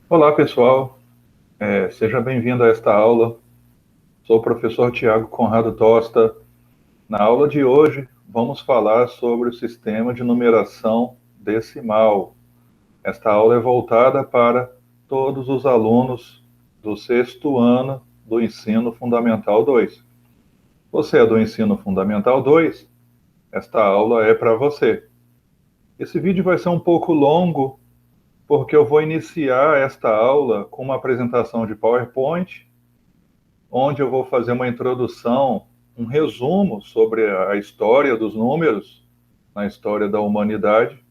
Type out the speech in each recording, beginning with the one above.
Olá, pessoal. Seja bem-vindo a esta aula. Sou o professor Tiago Conrado Tosta. Na aula de hoje, vamos falar sobre o sistema de numeração decimal. Esta aula é voltada para todos os alunos do sexto ano do Ensino Fundamental 2. Você é do Ensino Fundamental 2? Esta aula é para você. Esse vídeo vai ser um pouco longo, porque eu vou iniciar esta aula com uma apresentação de PowerPoint onde eu vou fazer uma introdução, um resumo sobre a história dos números, na história da humanidade.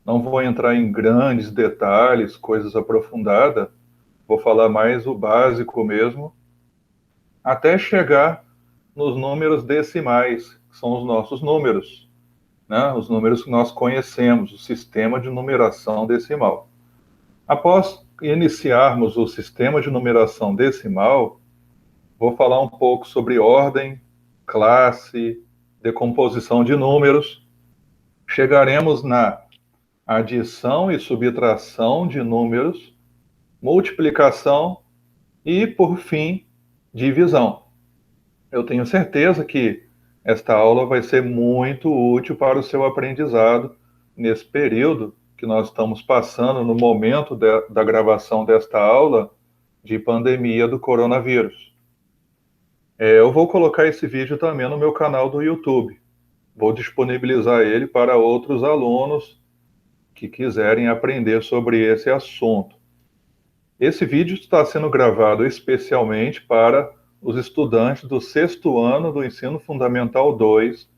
Não vou entrar em grandes detalhes, coisas aprofundadas, vou falar mais o básico mesmo, até chegar nos números decimais, que são os nossos números, né? Os números que nós conhecemos, o sistema de numeração decimal. Após iniciarmos o sistema de numeração decimal, vou falar um pouco sobre ordem, classe, decomposição de números. Chegaremos na adição e subtração de números, multiplicação e, por fim, divisão. Eu tenho certeza que esta aula vai ser muito útil para o seu aprendizado nesse período que nós estamos passando no momento da gravação desta aula de pandemia do coronavírus. Eu vou colocar esse vídeo também no meu canal do YouTube. Vou disponibilizar ele para outros alunos que quiserem aprender sobre esse assunto. Esse vídeo está sendo gravado especialmente para os estudantes do sexto ano do Ensino Fundamental 2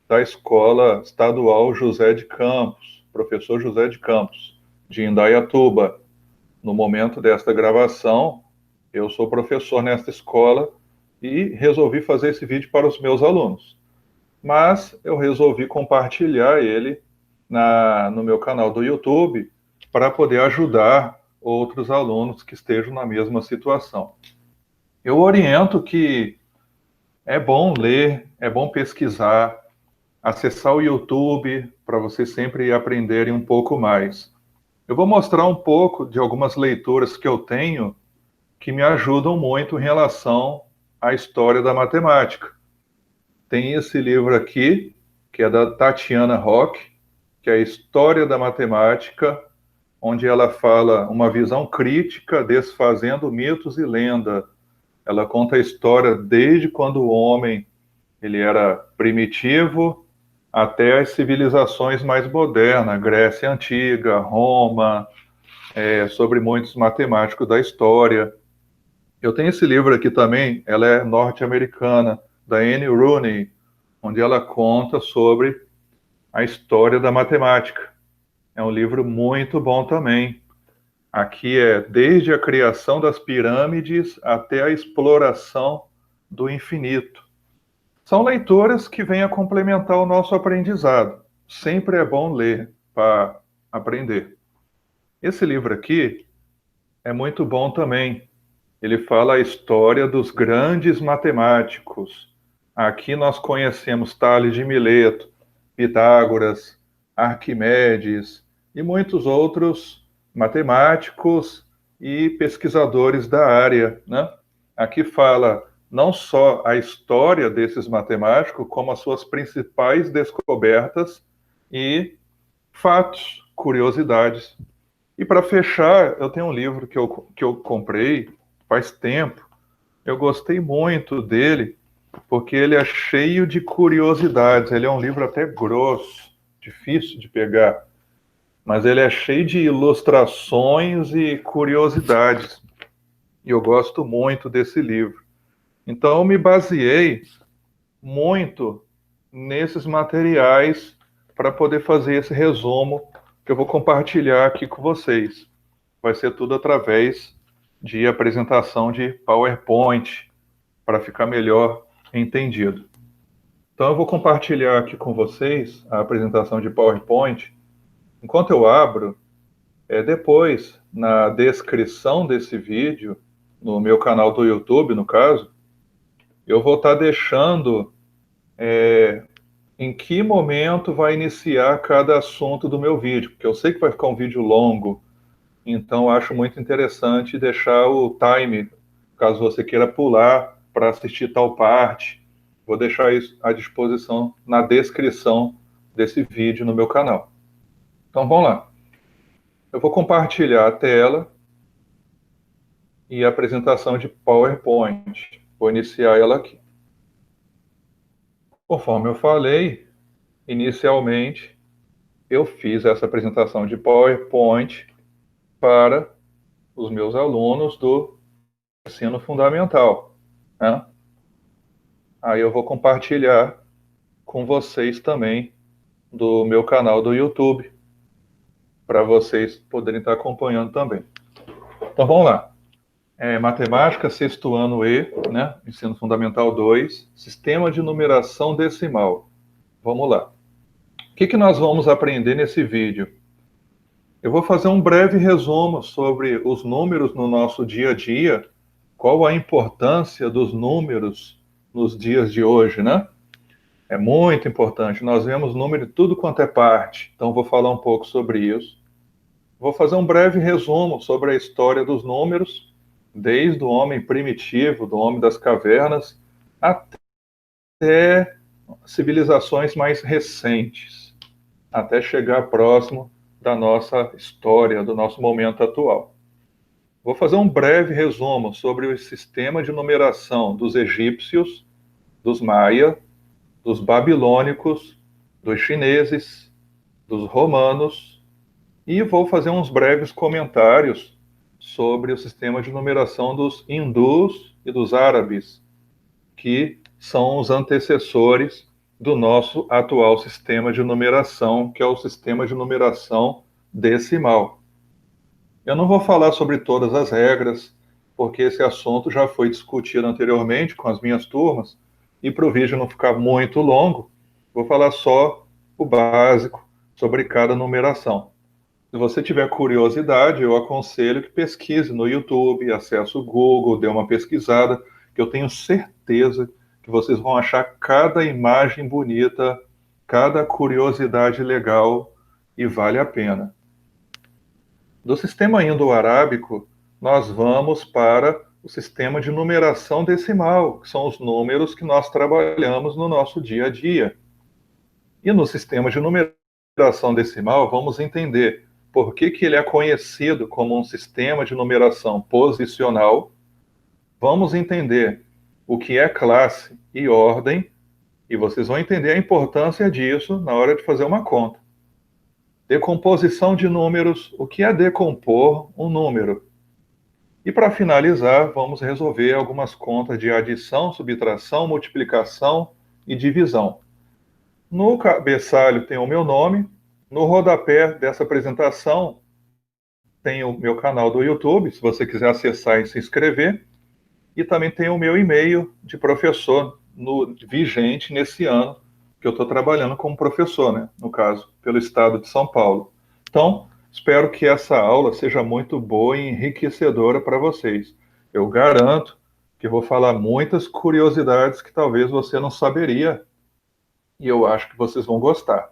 da Escola Estadual José de Campos, professor José de Campos, de Indaiatuba. No momento desta gravação, eu sou professor nesta escola e resolvi fazer esse vídeo para os meus alunos. Mas eu resolvi compartilhar ele no meu canal do YouTube para poder ajudar outros alunos que estejam na mesma situação. Eu oriento que é bom ler, é bom pesquisar, acessar o YouTube para vocês sempre aprenderem um pouco mais. Eu vou mostrar um pouco de algumas leituras que eu tenho que me ajudam muito em relação à história da matemática. Tem esse livro aqui, que é da Tatiana Rock, que é a História da Matemática, onde ela fala uma visão crítica, desfazendo mitos e lenda. Ela conta a história desde quando o homem ele era primitivo até as civilizações mais modernas, Grécia Antiga, Roma, sobre muitos matemáticos da história. Eu tenho esse livro aqui também, ela é norte-americana, da Anne Rooney, onde ela conta sobre a história da matemática. É um livro muito bom também. Aqui é desde a criação das pirâmides até a exploração do infinito. São leituras que vêm a complementar o nosso aprendizado. Sempre é bom ler para aprender. Esse livro aqui é muito bom também. Ele fala a história dos grandes matemáticos. Aqui nós conhecemos Tales de Mileto, Pitágoras, Arquimedes e muitos outros matemáticos e pesquisadores da área, né? Aqui fala não só a história desses matemáticos, como as suas principais descobertas e fatos, curiosidades. E para fechar, eu tenho um livro que eu comprei faz tempo. Eu gostei muito dele, porque ele é cheio de curiosidades. Ele é um livro até grosso, difícil de pegar, mas ele é cheio de ilustrações e curiosidades. E eu gosto muito desse livro. Então, eu me baseei muito nesses materiais para poder fazer esse resumo que eu vou compartilhar aqui com vocês. Vai ser tudo através de apresentação de PowerPoint, para ficar melhor entendido. Então, eu vou compartilhar aqui com vocês a apresentação de PowerPoint. Enquanto eu abro, depois, na descrição desse vídeo, no meu canal do YouTube, no caso, eu vou estar deixando em que momento vai iniciar cada assunto do meu vídeo, porque eu sei que vai ficar um vídeo longo, Então, acho muito interessante deixar o time, caso você queira pular para assistir tal parte. Vou deixar isso à disposição na descrição desse vídeo no meu canal. Então, vamos lá. Eu vou compartilhar a tela e a apresentação de PowerPoint. Vou iniciar ela aqui. Conforme eu falei, inicialmente, eu fiz essa apresentação de PowerPoint para os meus alunos do ensino fundamental, né? Aí eu vou compartilhar com vocês também do meu canal do YouTube, para vocês poderem estar acompanhando também. Então vamos lá. Matemática, sexto ano E, né? Ensino Fundamental 2, Sistema de Numeração Decimal. Vamos lá. O que nós vamos aprender nesse vídeo? Eu vou fazer um breve resumo sobre os números no nosso dia a dia, qual a importância dos números nos dias de hoje, né? É muito importante. Nós vemos número de tudo quanto é parte, então vou falar um pouco sobre isso. Vou fazer um breve resumo sobre a história dos números, desde o homem primitivo, do homem das cavernas, até civilizações mais recentes, até chegar próximo da nossa história, do nosso momento atual. Vou fazer um breve resumo sobre o sistema de numeração dos egípcios, dos maia, dos babilônicos, dos chineses, dos romanos, e vou fazer uns breves comentários sobre o sistema de numeração dos hindus e dos árabes, que são os antecessores do nosso atual sistema de numeração, que é o sistema de numeração decimal. Eu não vou falar sobre todas as regras, porque esse assunto já foi discutido anteriormente com as minhas turmas, e para o vídeo não ficar muito longo, vou falar só o básico sobre cada numeração. Se você tiver curiosidade, eu aconselho que pesquise no YouTube, acesse o Google, dê uma pesquisada, que eu tenho certeza que vocês vão achar cada imagem bonita, cada curiosidade legal e vale a pena. Do sistema indo-arábico, nós vamos para o sistema de numeração decimal, que são os números que nós trabalhamos no nosso dia a dia. E no sistema de numeração decimal, vamos entender por que ele é conhecido como um sistema de numeração posicional. Vamos entender o que é classe e ordem, e vocês vão entender a importância disso na hora de fazer uma conta. Decomposição de números, o que é decompor um número. E para finalizar, vamos resolver algumas contas de adição, subtração, multiplicação e divisão. No cabeçalho tem o meu nome, no rodapé dessa apresentação tem o meu canal do YouTube, se você quiser acessar e se inscrever, e também tem o meu e-mail de professor vigente nesse ano, que eu estou trabalhando como professor, né? No caso, pelo estado de São Paulo. Então, espero que essa aula seja muito boa e enriquecedora para vocês. Eu garanto que vou falar muitas curiosidades que talvez você não saberia, e eu acho que vocês vão gostar.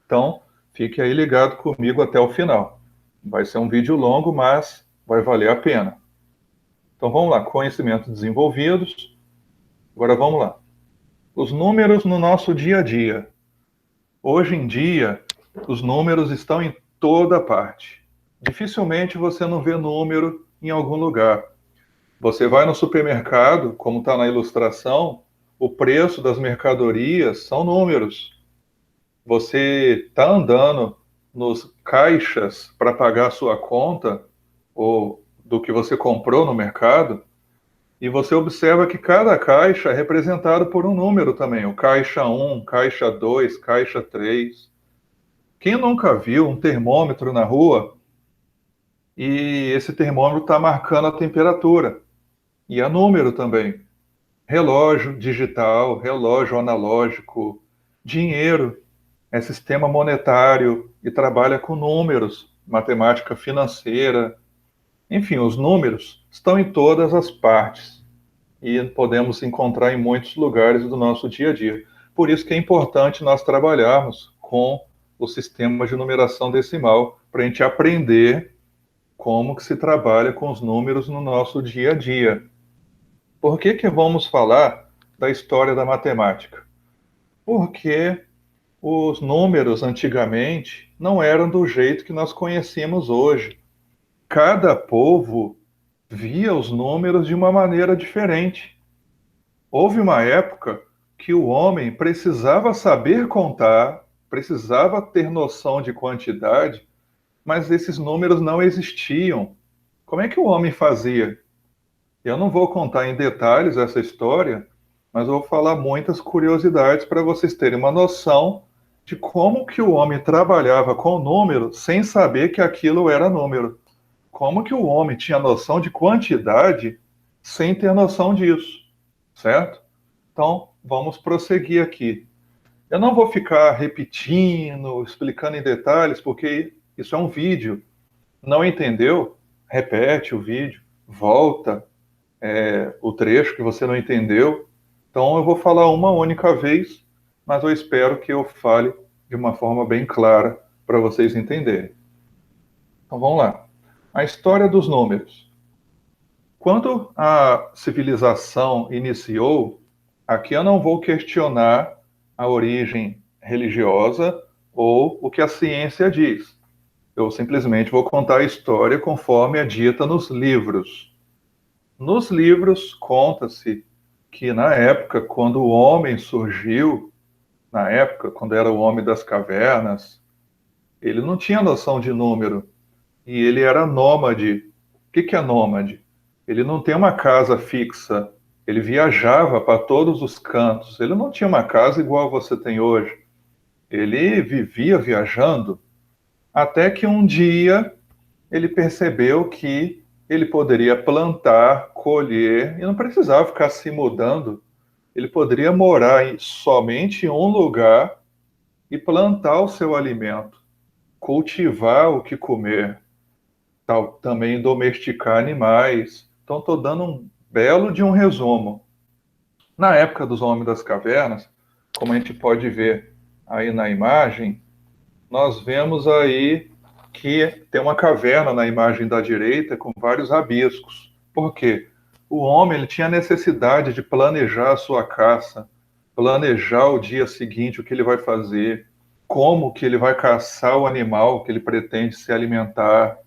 Então, fique aí ligado comigo até o final. Vai ser um vídeo longo, mas vai valer a pena. Então vamos lá, conhecimentos desenvolvidos. Agora vamos lá. Os números no nosso dia a dia. Hoje em dia, os números estão em toda parte. Dificilmente você não vê número em algum lugar. Você vai no supermercado, como está na ilustração, o preço das mercadorias são números. Você está andando nos caixas para pagar a sua conta, ou do que você comprou no mercado, e você observa que cada caixa é representado por um número também, o caixa 1, caixa 2, caixa 3. Quem nunca viu um termômetro na rua e esse termômetro está marcando a temperatura? E a número também. Relógio digital, relógio analógico, dinheiro é sistema monetário e trabalha com números, matemática financeira. Enfim, os números estão em todas as partes e podemos encontrar em muitos lugares do nosso dia a dia. Por isso que é importante nós trabalharmos com o sistema de numeração decimal, para a gente aprender como que se trabalha com os números no nosso dia a dia. Por que que vamos falar da história da matemática? Porque os números antigamente não eram do jeito que nós conhecemos hoje. Cada povo via os números de uma maneira diferente. Houve uma época que o homem precisava saber contar, precisava ter noção de quantidade, mas esses números não existiam. Como é que o homem fazia? Eu não vou contar em detalhes essa história, mas eu vou falar muitas curiosidades para vocês terem uma noção de como que o homem trabalhava com o número sem saber que aquilo era número. Como que o homem tinha noção de quantidade sem ter noção disso, certo? Então, vamos prosseguir aqui. Eu não vou ficar repetindo, explicando em detalhes, porque isso é um vídeo. Não entendeu? Repete o vídeo, volta o trecho que você não entendeu. Então, eu vou falar uma única vez, mas eu espero que eu fale de uma forma bem clara para vocês entenderem. Então, vamos lá. A história dos números. Quando a civilização iniciou, aqui eu não vou questionar a origem religiosa ou o que a ciência diz. Eu simplesmente vou contar a história conforme é dita nos livros. Nos livros conta-se que na época, quando o homem surgiu, na época, quando era o homem das cavernas, ele não tinha noção de número e ele era nômade. O que que é nômade? Ele não tem uma casa fixa, ele viajava para todos os cantos. Ele não tinha uma casa igual você tem hoje. Ele vivia viajando até que um dia ele percebeu que ele poderia plantar, colher e não precisava ficar se mudando. Ele poderia morar somente em um lugar e plantar o seu alimento, cultivar o que comer, também domesticar animais. Então, estou dando um belo de um resumo. Na época dos homens das cavernas, como a gente pode ver aí na imagem, nós vemos aí que tem uma caverna na imagem da direita com vários rabiscos. Por quê? O homem ele tinha necessidade de planejar a sua caça, planejar o dia seguinte, o que ele vai fazer, como que ele vai caçar o animal que ele pretende se alimentar,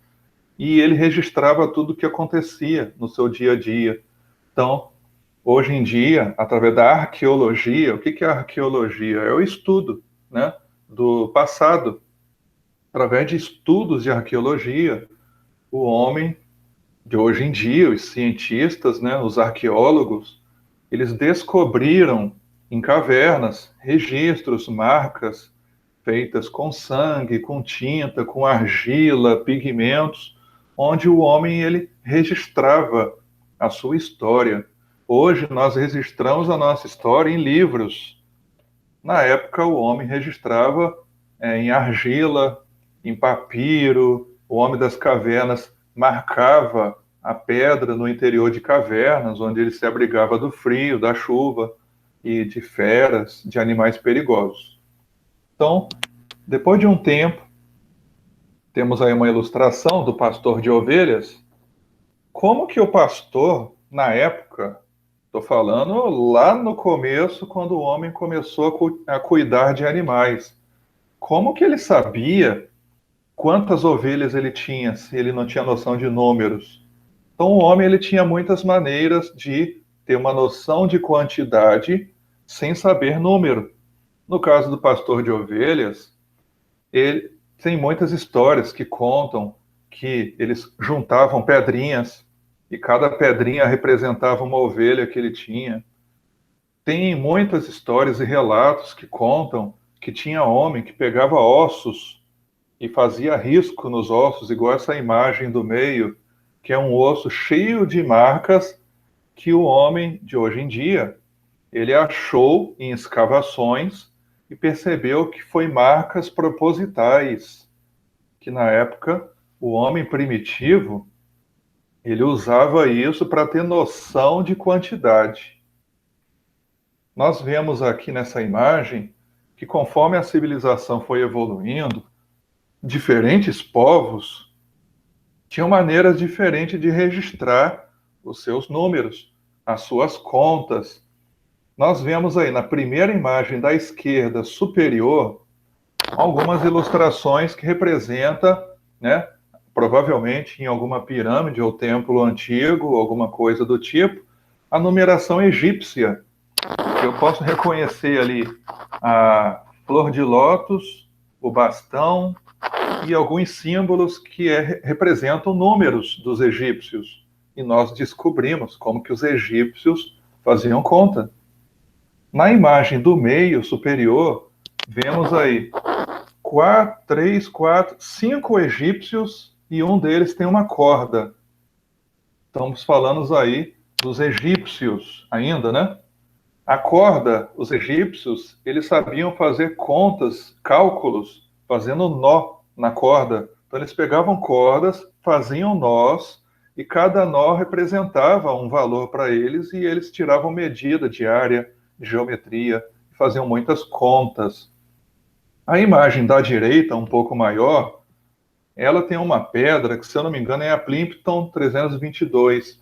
e ele registrava tudo o que acontecia no seu dia a dia. Então, hoje em dia, através da arqueologia, o que que é a arqueologia? É o estudo, né, do passado. Através de estudos de arqueologia, o homem de hoje em dia, os cientistas, né, os arqueólogos, eles descobriram em cavernas registros, marcas feitas com sangue, com tinta, com argila, pigmentos, onde o homem ele registrava a sua história. Hoje nós registramos a nossa história em livros. Na época o homem registrava em argila, em papiro. O homem das cavernas marcava a pedra no interior de cavernas, onde ele se abrigava do frio, da chuva e de feras, de animais perigosos. Então, depois de um tempo, temos aí uma ilustração do pastor de ovelhas. Como que o pastor, na época, estou falando lá no começo, quando o homem começou a cuidar de animais, como que ele sabia quantas ovelhas ele tinha, se ele não tinha noção de números? Então, o homem ele tinha muitas maneiras de ter uma noção de quantidade sem saber número. No caso do pastor de ovelhas, ele tem muitas histórias que contam que eles juntavam pedrinhas e cada pedrinha representava uma ovelha que ele tinha. Tem muitas histórias e relatos que contam que tinha homem que pegava ossos e fazia risco nos ossos, igual essa imagem do meio, que é um osso cheio de marcas que o homem de hoje em dia ele achou em escavações e percebeu que foi marcas propositais, que na época o homem primitivo ele usava isso para ter noção de quantidade. Nós vemos aqui nessa imagem que conforme a civilização foi evoluindo, diferentes povos tinham maneiras diferentes de registrar os seus números, as suas contas. Nós vemos aí na primeira imagem da esquerda superior algumas ilustrações que representam, né, provavelmente em alguma pirâmide ou templo antigo, alguma coisa do tipo, a numeração egípcia. Eu posso reconhecer ali a flor de lótus, o bastão e alguns símbolos que representam números dos egípcios. E nós descobrimos como que os egípcios faziam conta. Na imagem do meio superior, vemos aí 5 egípcios e um deles tem uma corda. Estamos falando aí dos egípcios ainda, né? A corda, os egípcios, eles sabiam fazer contas, cálculos, fazendo nó na corda. Então eles pegavam cordas, faziam nós, e cada nó representava um valor para eles, e eles tiravam medida diária, de geometria, e faziam muitas contas. A imagem da direita, um pouco maior, ela tem uma pedra que, se eu não me engano, é a Plimpton 322.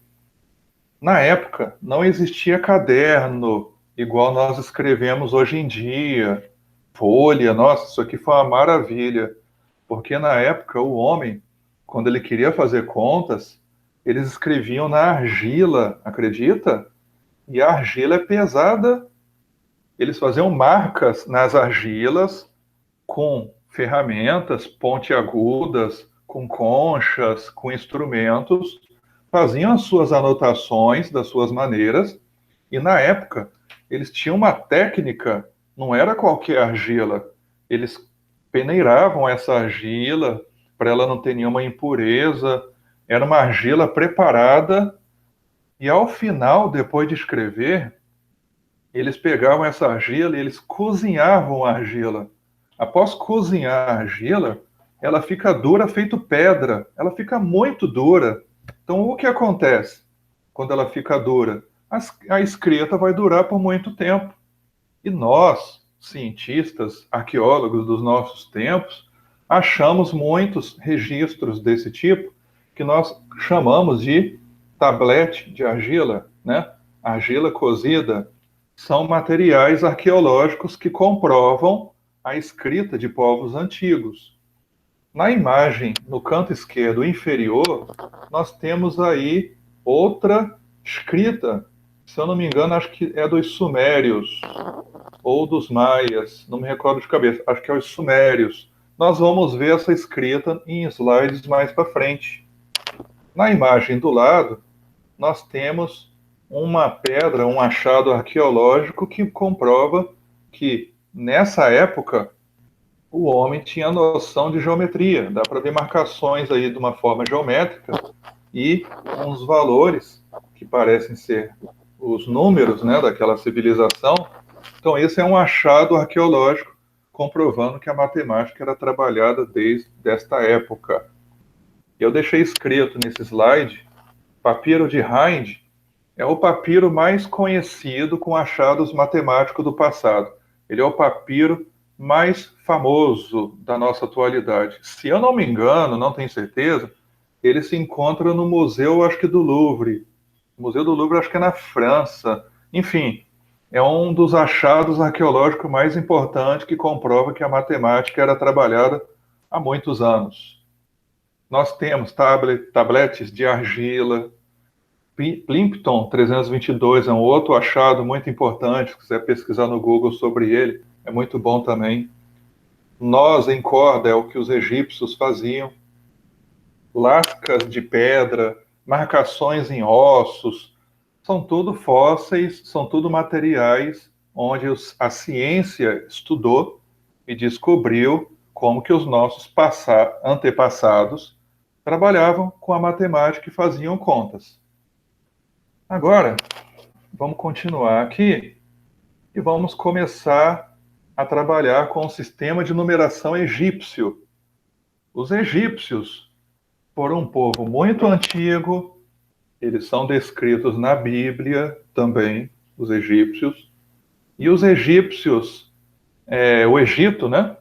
Na época, não existia caderno igual nós escrevemos hoje em dia, folha. Nossa, isso aqui foi uma maravilha, porque na época o homem, quando ele queria fazer contas, eles escreviam na argila, acredita? E a argila é pesada. Eles faziam marcas nas argilas com ferramentas pontiagudas, com conchas, com instrumentos, faziam as suas anotações das suas maneiras, e na época eles tinham uma técnica, não era qualquer argila, eles peneiravam essa argila para ela não ter nenhuma impureza, era uma argila preparada, e ao final, depois de escrever, eles pegavam essa argila e eles cozinhavam a argila. Após cozinhar a argila, ela fica dura feito pedra, ela fica muito dura. Então, o que acontece quando ela fica dura? A escrita vai durar por muito tempo. E nós, cientistas, arqueólogos dos nossos tempos, achamos muitos registros desse tipo, que nós chamamos de tablete de argila, né? Argila cozida. São materiais arqueológicos que comprovam a escrita de povos antigos. Na imagem, no canto esquerdo inferior, nós temos aí outra escrita. Se eu não me engano, acho que é dos Sumérios ou dos Maias, não me recordo de cabeça, acho que é os Sumérios. Nós vamos ver essa escrita em slides mais para frente. Na imagem do lado, nós temos uma pedra, um achado arqueológico que comprova que, nessa época, o homem tinha noção de geometria. Dá para ver marcações aí de uma forma geométrica e uns valores que parecem ser os números, né, daquela civilização. Então, esse é um achado arqueológico comprovando que a matemática era trabalhada desde esta época. Eu deixei escrito nesse slide, papiro de Hind é o papiro mais conhecido com achados matemáticos do passado. Ele é o papiro mais famoso da nossa atualidade. Se eu não me engano, não tenho certeza, ele se encontra no Museu, acho que do Louvre. O Museu do Louvre, acho que é na França. Enfim, é um dos achados arqueológicos mais importantes que comprova que a matemática era trabalhada há muitos anos. Nós temos tabletes de argila. Plimpton 322 é um outro achado muito importante. Se quiser pesquisar no Google sobre ele, é muito bom também. Nós em corda é o que os egípcios faziam. Lascas de pedra, marcações em ossos, são tudo fósseis, são tudo materiais onde a ciência estudou e descobriu como que os nossos antepassados trabalhavam com a matemática e faziam contas. Agora, vamos continuar aqui e vamos começar a trabalhar com o sistema de numeração egípcio. Os egípcios foram um povo muito antigo, eles são descritos na Bíblia também, os egípcios. E os egípcios, o Egito, né?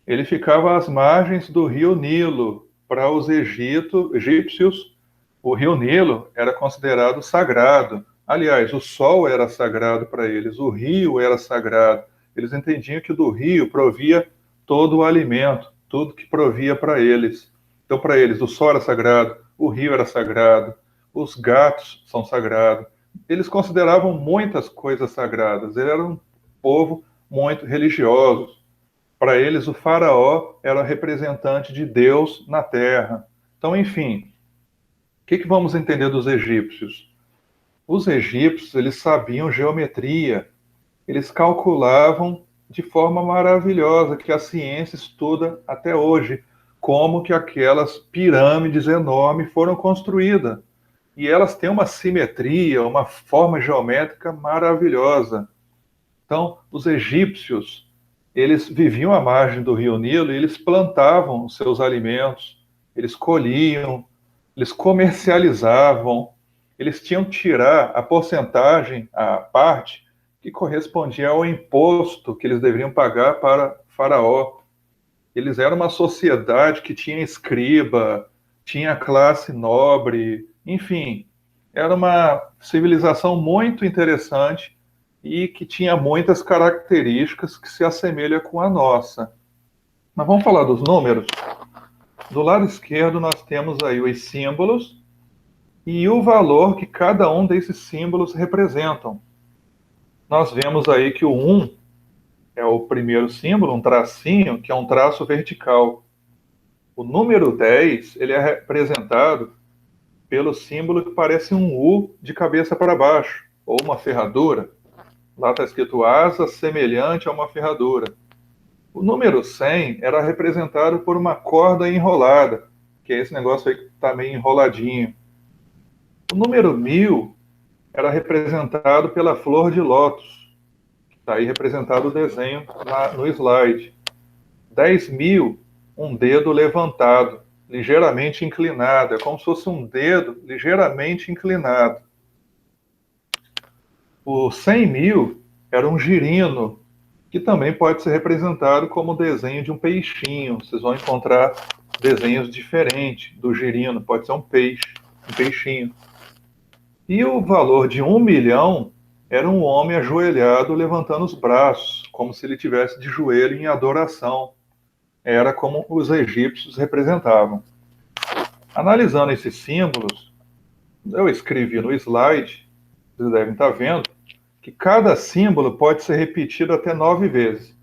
Ele ficava às margens do rio Nilo. para os egípcios, o rio Nilo era considerado sagrado. Aliás, o sol era sagrado para eles, o rio era sagrado. Eles entendiam que do rio provia todo o alimento, tudo que provia para eles. Então, para eles, o sol era sagrado, o rio era sagrado, os gatos são sagrados. Eles consideravam muitas coisas sagradas. Eles eram um povo muito religioso. Para eles, o faraó era representante de Deus na terra. Então, enfim, o que vamos entender dos egípcios? Os egípcios, eles sabiam geometria, eles calculavam de forma maravilhosa, que a ciência estuda até hoje, como que aquelas pirâmides enormes foram construídas. E elas têm uma simetria, uma forma geométrica maravilhosa. Então, os egípcios, eles viviam à margem do rio Nilo e eles plantavam os seus alimentos, eles colhiam, eles comercializavam, eles tinham que tirar a porcentagem, a parte que correspondia ao imposto que eles deveriam pagar para Faraó. Eles eram uma sociedade que tinha escriba, tinha classe nobre, enfim, era uma civilização muito interessante e que tinha muitas características que se assemelham com a nossa. Mas vamos falar dos números? Do lado esquerdo nós temos aí os símbolos e o valor que cada um desses símbolos representam. Nós vemos aí que o 1 é o primeiro símbolo, um tracinho, que é um traço vertical. O número 10, ele é representado pelo símbolo que parece um U de cabeça para baixo, ou uma ferradura. Lá está escrito asa semelhante a uma ferradura. O número 100 era representado por uma corda enrolada, que é esse negócio aí que está meio enroladinho. O número 1000 era representado pela flor de lótus, que está aí representado o desenho no slide. 10.000, um dedo levantado, ligeiramente inclinado, é como se fosse um dedo ligeiramente inclinado. O 100.000 era um girino, que também pode ser representado como o desenho de um peixinho. Vocês vão encontrar desenhos diferentes do girino, pode ser um peixe, um peixinho. E o valor de 1 milhão era um homem ajoelhado levantando os braços, como se ele tivesse de joelho em adoração. Era como os egípcios representavam. Analisando esses símbolos, eu escrevi no slide, vocês devem estar vendo, que cada símbolo pode ser repetido até 9 vezes.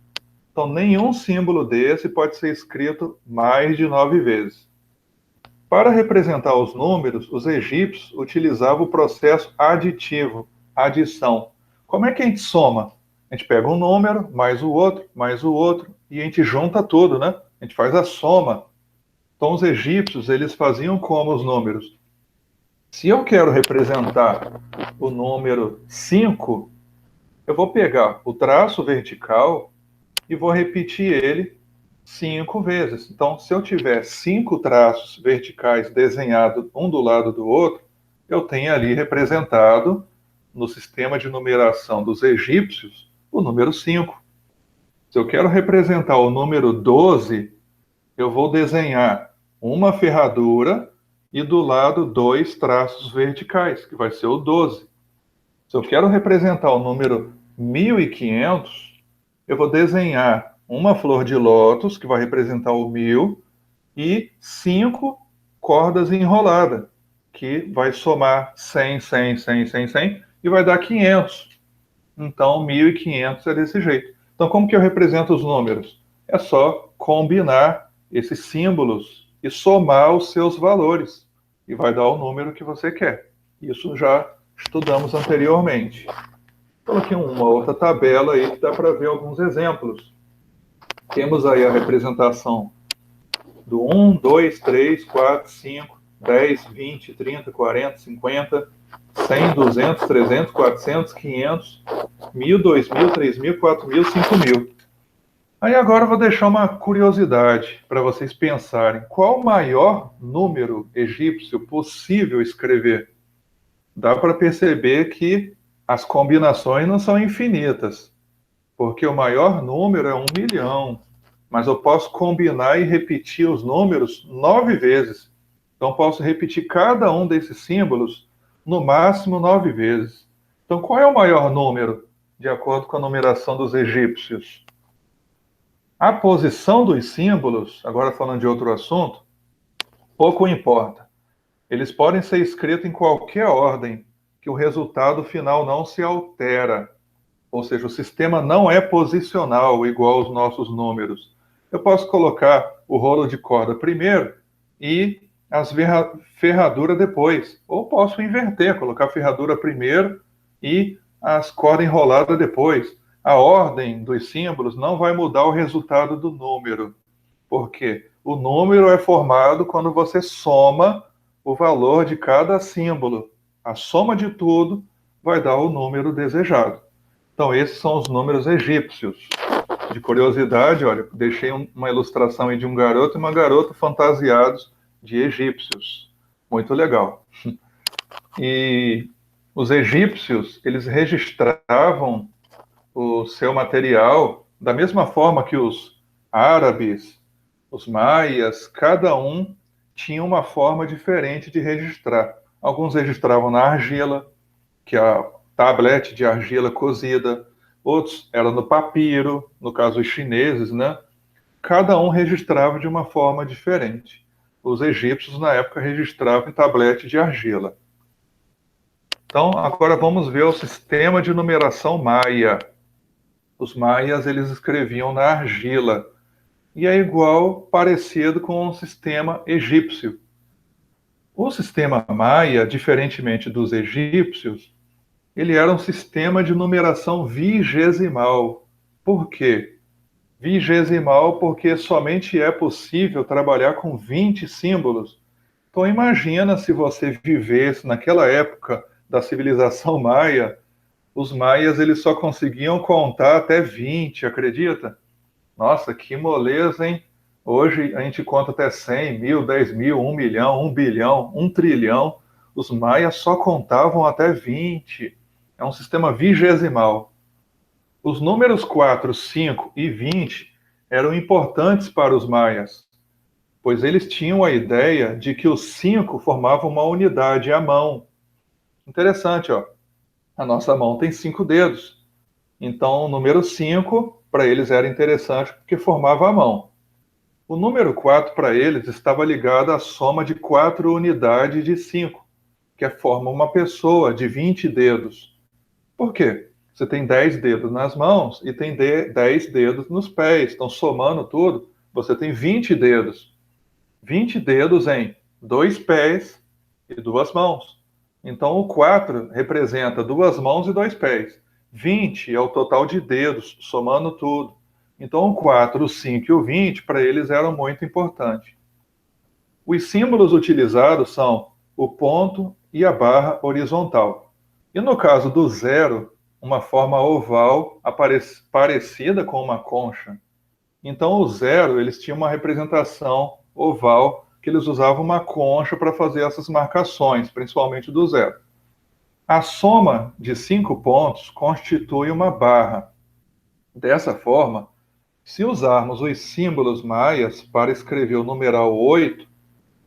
Então, nenhum símbolo desse pode ser escrito mais de 9 vezes. Para representar os números, os egípcios utilizavam o processo aditivo, adição. Como é que a gente soma? A gente pega um número, mais o outro, e a gente junta tudo, né? A gente faz a soma. Então, os egípcios, eles faziam como os números? Se eu quero representar o número 5, eu vou pegar o traço vertical e vou repetir ele 5 vezes. Então, se eu tiver 5 traços verticais desenhados um do lado do outro, eu tenho ali representado, no sistema de numeração dos egípcios, o número 5. Se eu quero representar o número 12, eu vou desenhar uma ferradura e do lado 2 traços verticais, que vai ser o 12. Se eu quero representar o número 1500, eu vou desenhar uma flor de lótus, que vai representar o 1000, e 5 cordas enroladas, que vai somar 100, 100, 100, 100, 100, e vai dar 500. Então, 1500 é desse jeito. Então, como que eu represento os números? É só combinar esses símbolos e somar os seus valores, e vai dar o número que você quer. Isso já estudamos anteriormente. Coloquei uma outra tabela aí que dá para ver alguns exemplos. Temos aí a representação do 1, 2, 3, 4, 5, 10, 20, 30, 40, 50, 100, 200, 300, 400, 500, 1.000, 2.000, 3.000, 4.000, 5.000. Aí agora eu vou deixar uma curiosidade para vocês pensarem. Qual o maior número egípcio possível escrever? Dá para perceber que as combinações não são infinitas, porque o maior número é 1 milhão. mas eu posso combinar e repetir os números 9 vezes. Então, posso repetir cada um desses símbolos no máximo 9 vezes. Então, qual é o maior número, de acordo com a numeração dos egípcios? A posição dos símbolos, agora falando de outro assunto, pouco importa. Eles podem ser escritos em qualquer ordem, que o resultado final não se altera. Ou seja, o sistema não é posicional igual aos nossos números. Eu posso colocar o rolo de corda primeiro e as ferraduras depois. Ou posso inverter, colocar a ferradura primeiro e as cordas enroladas depois. A ordem dos símbolos não vai mudar o resultado do número. Por quê? O número é formado quando você soma o valor de cada símbolo. A soma de tudo vai dar o número desejado. Então, esses são os números egípcios. De curiosidade, olha, deixei uma ilustração aí de um garoto e uma garota fantasiados de egípcios. Muito legal. E os egípcios, eles registravam o seu material da mesma forma que os árabes, os maias, cada um tinha uma forma diferente de registrar. Alguns registravam na argila, que é a tablete de argila cozida, outros eram no papiro, no caso os chineses, né? Cada um registrava de uma forma diferente. Os egípcios, na época, registravam em tablete de argila. Então, agora vamos ver o sistema de numeração maia. Os maias, eles escreviam na argila, e é igual, parecido com o sistema egípcio. O sistema maia, diferentemente dos egípcios, ele era um sistema de numeração vigesimal. Por quê? Vigesimal porque somente é possível trabalhar com 20 símbolos. Então imagina se você vivesse naquela época da civilização maia, os maias eles só conseguiam contar até 20, acredita? Nossa, que moleza, hein? Hoje a gente conta até 100, 1000, 10.000, 1 milhão, 1 bilhão, 1 trilhão. Os maias só contavam até 20. É um sistema vigesimal. Os números 4, 5 e 20 eram importantes para os maias, pois eles tinham a ideia de que o 5 formava uma unidade, a mão. Interessante, ó. A nossa mão tem 5 dedos. Então, o número 5, para eles, era interessante porque formava a mão. O número 4, para eles, estava ligado à soma de 4 unidades de 5, que forma uma pessoa de 20 dedos. Por quê? Você tem 10 dedos nas mãos e tem 10 dedos nos pés. Então, somando tudo, você tem 20 dedos. 20 dedos em 2 pés e 2 mãos. Então, o 4 representa 2 mãos e 2 pés. 20 é o total de dedos, somando tudo. Então, o 4, o 5 e o 20, para eles, eram muito importantes. Os símbolos utilizados são o ponto e a barra horizontal. E no caso do zero, uma forma oval parecida com uma concha. Então, o zero, eles tinham uma representação oval, que eles usavam uma concha para fazer essas marcações, principalmente do zero. A soma de 5 pontos constitui uma barra. Dessa forma, se usarmos os símbolos maias para escrever o numeral 8,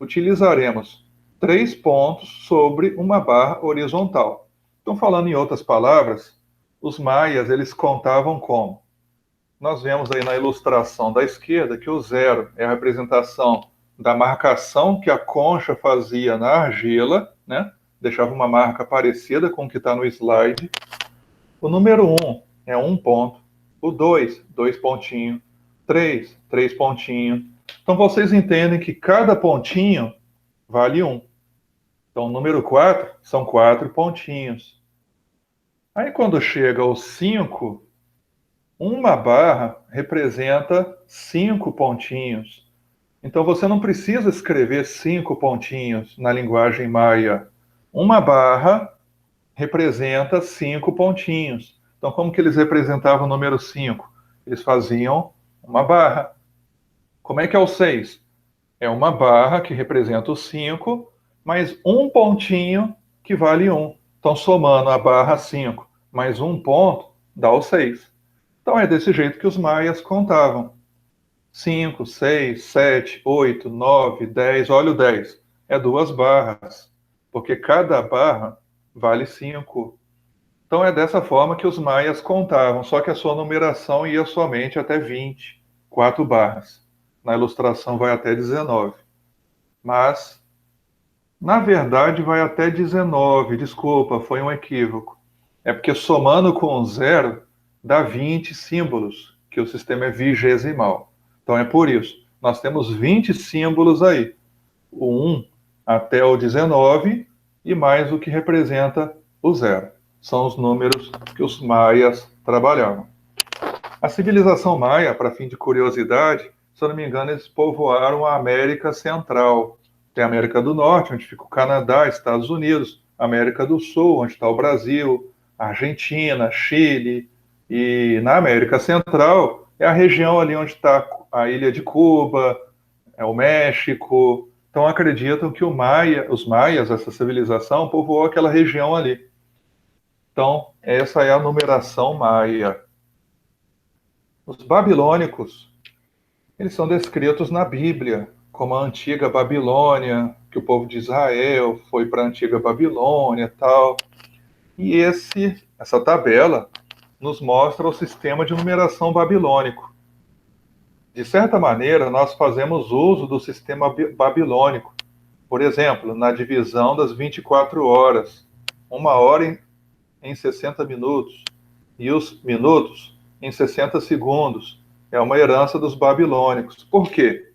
utilizaremos 3 pontos sobre uma barra horizontal. Então, falando em outras palavras, os maias, eles contavam como? Nós vemos aí na ilustração da esquerda que o zero é a representação da marcação que a concha fazia na argila, né? Deixava uma marca parecida com o que está no slide. O número 1 é 1 ponto. O 2, 2 pontinhos. 3, 3 pontinhos. Então, vocês entendem que cada pontinho vale 1. Então, o número 4 são 4 pontinhos. Aí, quando chega ao 5, uma barra representa 5 pontinhos. Então, você não precisa escrever 5 pontinhos na linguagem maia. Uma barra representa 5 pontinhos. Então, como que eles representavam o número 5? Eles faziam uma barra. Como é que é o 6? É uma barra que representa o 5, mais um pontinho que vale 1. Então, somando a barra 5 mais um ponto, dá o 6. Então, é desse jeito que os maias contavam. 5, 6, 7, 8, 9, 10. Olha o 10. É 2 barras, porque cada barra vale 5. Então é dessa forma que os maias contavam, só que a sua numeração ia somente até 20, 4 barras. Na ilustração vai até 19. Mas, na verdade, vai até 19. Desculpa, foi um equívoco. É porque somando com o zero dá 20 símbolos, que o sistema é vigesimal. Então é por isso. Nós temos 20 símbolos aí. O 1 até o 19 e mais o que representa o zero. São os números que os maias trabalhavam. A civilização maia, para fim de curiosidade, se eu não me engano, eles povoaram a América Central. Tem a América do Norte, onde fica o Canadá, Estados Unidos, América do Sul, onde está o Brasil, Argentina, Chile, e na América Central é a região ali onde está a ilha de Cuba, é o México. Então acreditam que os maias, essa civilização, povoou aquela região ali. Então, essa é a numeração maia. Os babilônicos, eles são descritos na Bíblia como a antiga Babilônia, que o povo de Israel foi para a antiga Babilônia e tal. E essa tabela nos mostra o sistema de numeração babilônico. De certa maneira, nós fazemos uso do sistema babilônico. Por exemplo, na divisão das 24 horas, 1 hora em 60 minutos, e os minutos em 60 segundos. É uma herança dos babilônicos. Por quê?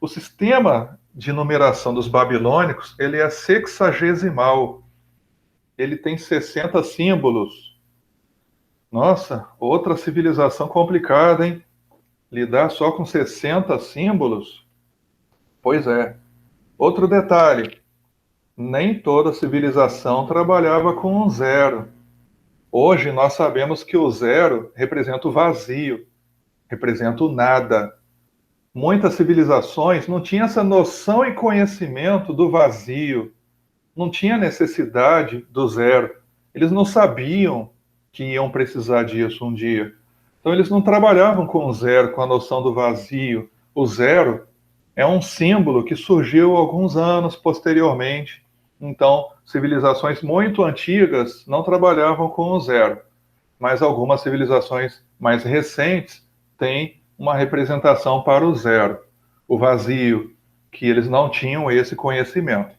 O sistema de numeração dos babilônicos, ele é sexagesimal. Ele tem 60 símbolos. Nossa, outra civilização complicada, hein? Lidar só com 60 símbolos? Pois é. Outro detalhe, nem toda civilização trabalhava com um zero. Hoje nós sabemos que o zero representa o vazio, representa o nada. Muitas civilizações não tinham essa noção e conhecimento do vazio, não tinha necessidade do zero. Eles não sabiam que iam precisar disso um dia. Então eles não trabalhavam com o zero, com a noção do vazio. O zero é um símbolo que surgiu alguns anos posteriormente. Então, civilizações muito antigas não trabalhavam com o zero, mas algumas civilizações mais recentes têm uma representação para o zero, o vazio, que eles não tinham esse conhecimento.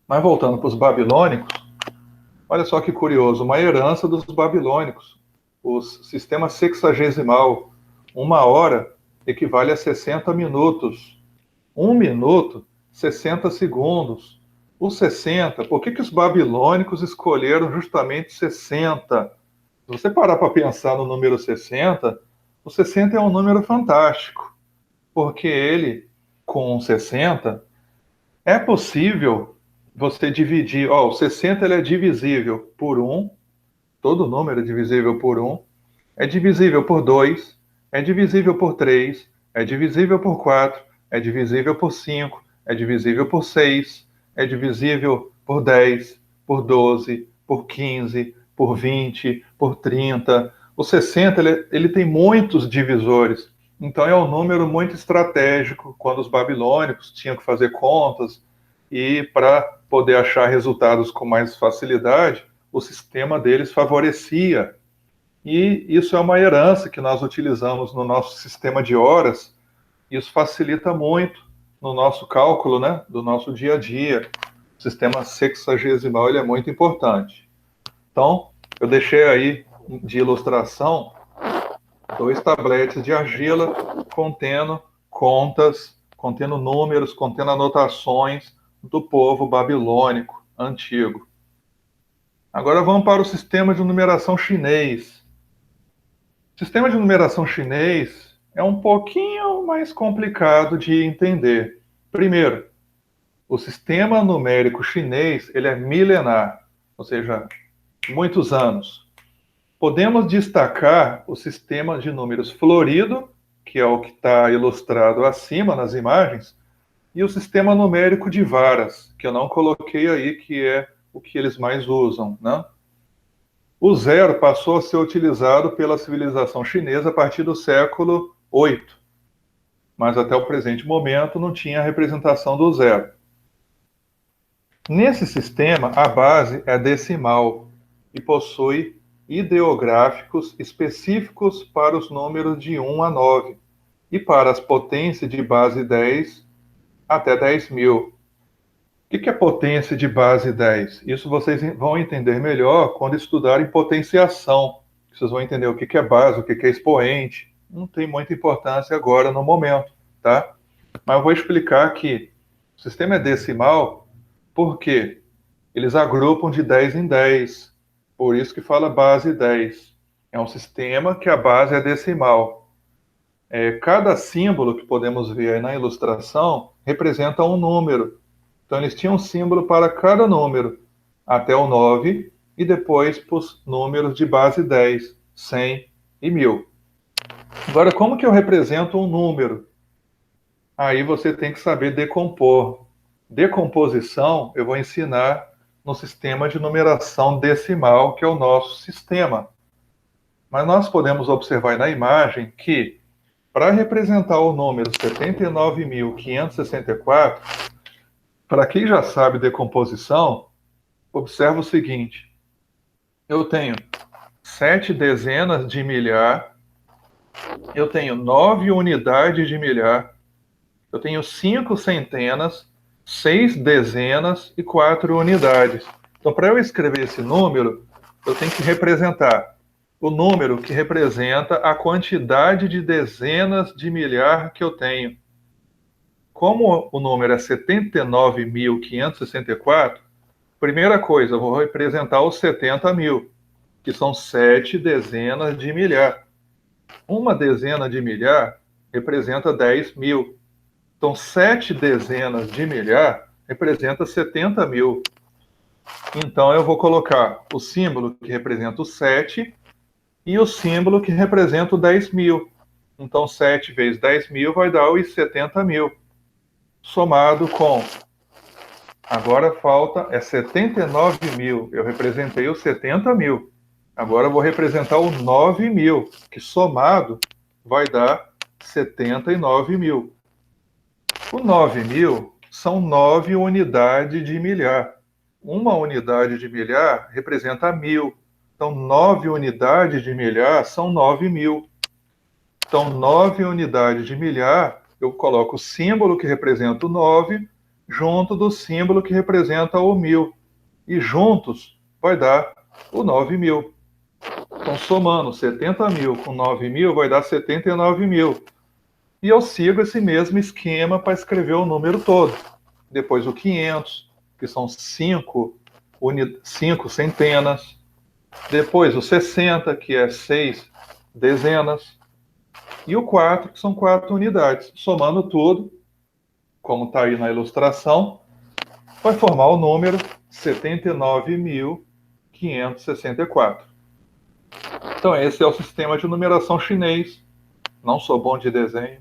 Mas voltando para os babilônicos, olha só que curioso, uma herança dos babilônicos, o sistema sexagesimal. 1 hora equivale a 60 minutos. 1 minuto, 60 segundos. Os 60, por que os babilônicos escolheram justamente 60? Se você parar para pensar no número 60, o 60 é um número fantástico, porque ele, com 60, é possível você dividir. O 60 ele é divisível por 1, todo número é divisível por 1, é divisível por 2, é divisível por 3, é divisível por 4, é divisível por 5, é divisível por 6, é divisível por 10, por 12, por 15, por 20, por 30. O 60 ele tem muitos divisores. Então é um número muito estratégico quando os babilônicos tinham que fazer contas e para poder achar resultados com mais facilidade, o sistema deles favorecia. E isso é uma herança que nós utilizamos no nosso sistema de horas. Isso facilita muito no nosso cálculo, né, do nosso dia a dia. O sistema sexagesimal ele é muito importante. Então, eu deixei aí de ilustração 2 tabletes de argila contendo contas, contendo números, contendo anotações do povo babilônico antigo. Agora vamos para o sistema de numeração chinês. O sistema de numeração chinês é um pouquinho mais complicado de entender. Primeiro, o sistema numérico chinês ele é milenar, ou seja, muitos anos. Podemos destacar o sistema de números florido, que é o que está ilustrado acima nas imagens, e o sistema numérico de varas, que eu não coloquei aí, que é o que eles mais usam, né? O zero passou a ser utilizado pela civilização chinesa a partir do século VIII. mas até o presente momento não tinha a representação do zero. Nesse sistema, a base é decimal e possui ideográficos específicos para os números de 1 a 9 e para as potências de base 10 até 10.000. O que é potência de base 10? Isso vocês vão entender melhor quando estudarem potenciação. Vocês vão entender o que é base, o que é expoente. Não tem muita importância agora no momento, tá? Mas eu vou explicar que o sistema é decimal porque eles agrupam de 10 em 10. Por isso que fala base 10. É um sistema que a base é decimal. Cada símbolo que podemos ver aí na ilustração representa um número. Então, eles tinham um símbolo para cada número, até o 9, e depois para os números de base 10, 100 e 1000. Agora, como que eu represento um número? Aí você tem que saber decompor. Decomposição eu vou ensinar no sistema de numeração decimal, que é o nosso sistema. Mas nós podemos observar na imagem que, para representar o número 79.564, para quem já sabe decomposição, observa o seguinte: eu tenho 7 dezenas de milhar, eu tenho 9 unidades de milhar, eu tenho 5 centenas, 6 dezenas e 4 unidades. Então, para eu escrever esse número, eu tenho que representar o número que representa a quantidade de dezenas de milhar que eu tenho. Como o número é 79.564, primeira coisa, eu vou representar os 70.000, que são 7 dezenas de milhar. Uma dezena de milhar representa 10.000. Então, 7 dezenas de milhar representa 70.000. Então, eu vou colocar o símbolo que representa o 7 e o símbolo que representa o 10.000. Então, 7 vezes 10.000 vai dar os 70.000. Somado com... Agora falta 79.000. Eu representei os 70.000. Agora eu vou representar o 9.000, que somado vai dar 79.000. O 9.000 são 9 unidades de milhar. Uma unidade de milhar representa 1.000. Então, 9 unidades de milhar são 9.000. Então, 9 unidades de milhar, eu coloco o símbolo que representa o 9 junto do símbolo que representa o 1.000. E juntos vai dar o 9.000. Então, somando 70.000 com 9.000, vai dar 79.000. E eu sigo esse mesmo esquema para escrever o número todo. Depois o 500, que são 5 centenas. Depois o 60, que é 6 dezenas. E o 4, que são 4 unidades. Somando tudo, como está aí na ilustração, vai formar o número 79.564. Então esse é o sistema de numeração chinês. Não sou bom de desenho,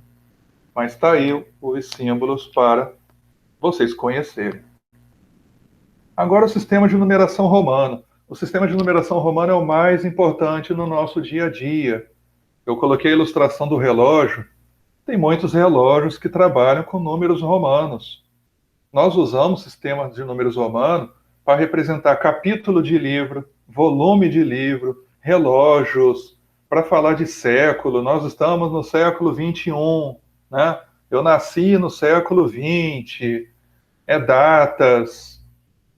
mas está aí os símbolos para vocês conhecerem. Agora o sistema de numeração romano. O sistema de numeração romano é o mais importante no nosso dia a dia. Eu coloquei a ilustração do relógio. Tem muitos relógios que trabalham com números romanos. Nós usamos sistemas de números romanos para representar capítulo de livro, volume de livro, relógios, para falar de século. Nós estamos no século 21, né? Eu nasci no século 20, datas.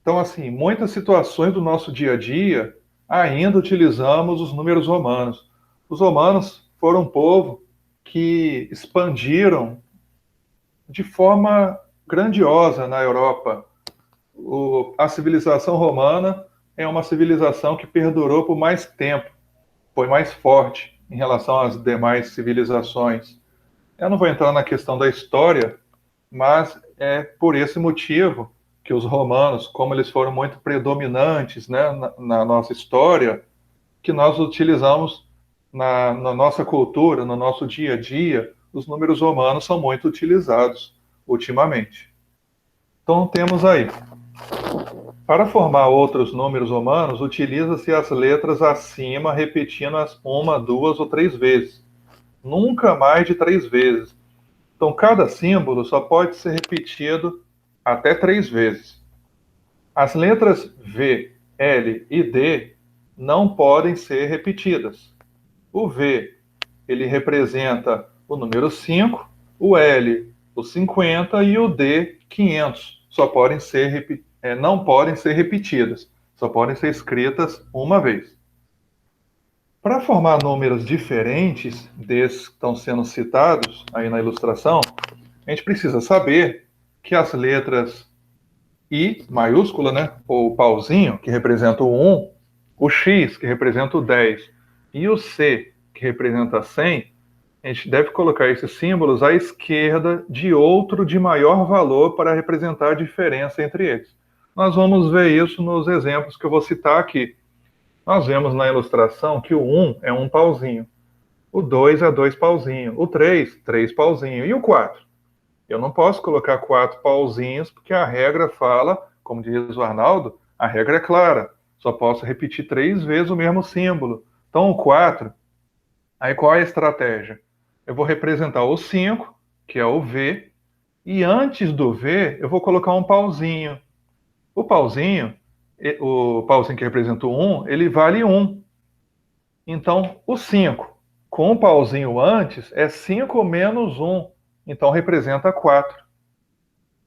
Então, assim, muitas situações do nosso dia a dia ainda utilizamos os números romanos. Os romanos foram um povo que expandiram de forma grandiosa na Europa. A civilização romana é uma civilização que perdurou por mais tempo, foi mais forte em relação às demais civilizações. Eu não vou entrar na questão da história, mas é por esse motivo que os romanos, como eles foram muito predominantes, né, na nossa história, que nós utilizamos na nossa cultura, no nosso dia a dia, os números romanos são muito utilizados ultimamente. Então temos aí, para formar outros números romanos, utiliza-se as letras acima, repetindo-as 1, 2 ou 3 vezes. Nunca mais de 3 vezes. Então, cada símbolo só pode ser repetido até 3 vezes. As letras V, L e D não podem ser repetidas. O V, ele representa o número 5, o L, o 50 e o D, 500. Não podem ser repetidas, só podem ser escritas uma vez. Para formar números diferentes desses que estão sendo citados aí na ilustração, a gente precisa saber que as letras I maiúscula, né, ou pauzinho, que representa o 1, o X, que representa o 10, e o C, que representa 100, a gente deve colocar esses símbolos à esquerda de outro de maior valor para representar a diferença entre eles. Nós vamos ver isso nos exemplos que eu vou citar aqui. Nós vemos na ilustração que o 1 é um pauzinho, o 2 é 2 pauzinhos, o 3, 3 pauzinhos, e o 4? Eu não posso colocar 4 pauzinhos, porque a regra fala, como diz o Arnaldo, a regra é clara, só posso repetir 3 vezes o mesmo símbolo. Então o 4, aí qual é a estratégia? Eu vou representar o 5, que é o V, e antes do V eu vou colocar um pauzinho. O pauzinho que representa o 1, ele vale 1. Então, o 5, com o pauzinho antes, é 5 menos 1. Então, representa 4.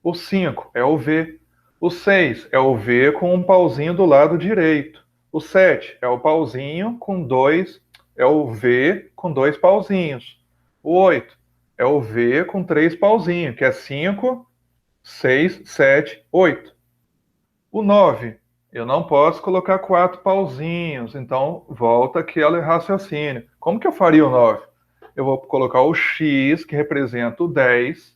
O 5 é o V. O 6 é o V com um pauzinho do lado direito. O 7 é o pauzinho com 2, é o V com 2 pauzinhos. O 8 é o V com 3 pauzinhos, que é 5, 6, 7, 8. O 9, eu não posso colocar 4 pauzinhos, então volta aquele raciocínio. Como que eu faria o 9? Eu vou colocar o X, que representa o 10,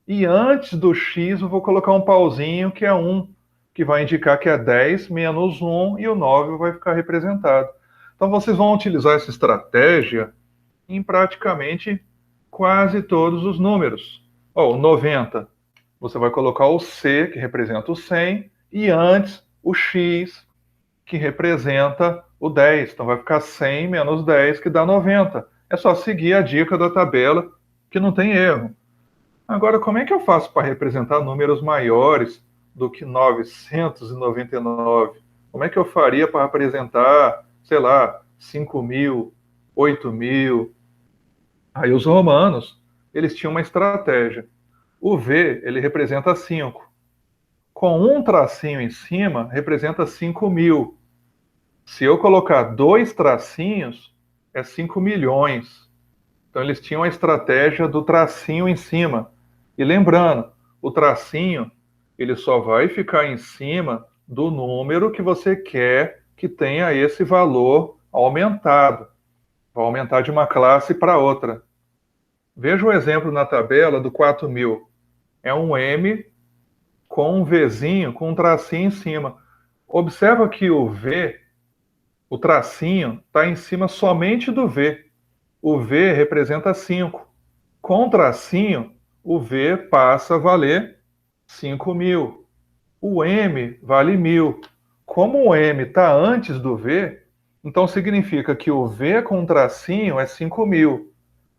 e antes do X eu vou colocar um pauzinho, que é 1, que vai indicar que é 10 menos 1, e o 9 vai ficar representado. Então vocês vão utilizar essa estratégia em praticamente quase todos os números. O 90, você vai colocar o C, que representa o 100, e antes o X, que representa o 10. Então vai ficar 100 menos 10, que dá 90. É só seguir a dica da tabela, que não tem erro. Agora, como é que eu faço para representar números maiores do que 999? Como é que eu faria para representar, sei lá, 5.000, 8.000? Aí os romanos, eles tinham uma estratégia. O V, ele representa 5. Com um tracinho em cima, representa 5.000. Se eu colocar 2 tracinhos, é 5 milhões. Então, eles tinham a estratégia do tracinho em cima. E lembrando, o tracinho, ele só vai ficar em cima do número que você quer que tenha esse valor aumentado. Vai aumentar de uma classe para outra. Veja o exemplo na tabela do 4.000. É um M com um Vzinho, com um tracinho em cima. Observa que o V, o tracinho, está em cima somente do V. O V representa 5. Com o tracinho, o V passa a valer 5.000. O M vale 1.000. Como o M está antes do V, então significa que o V com tracinho é 5.000.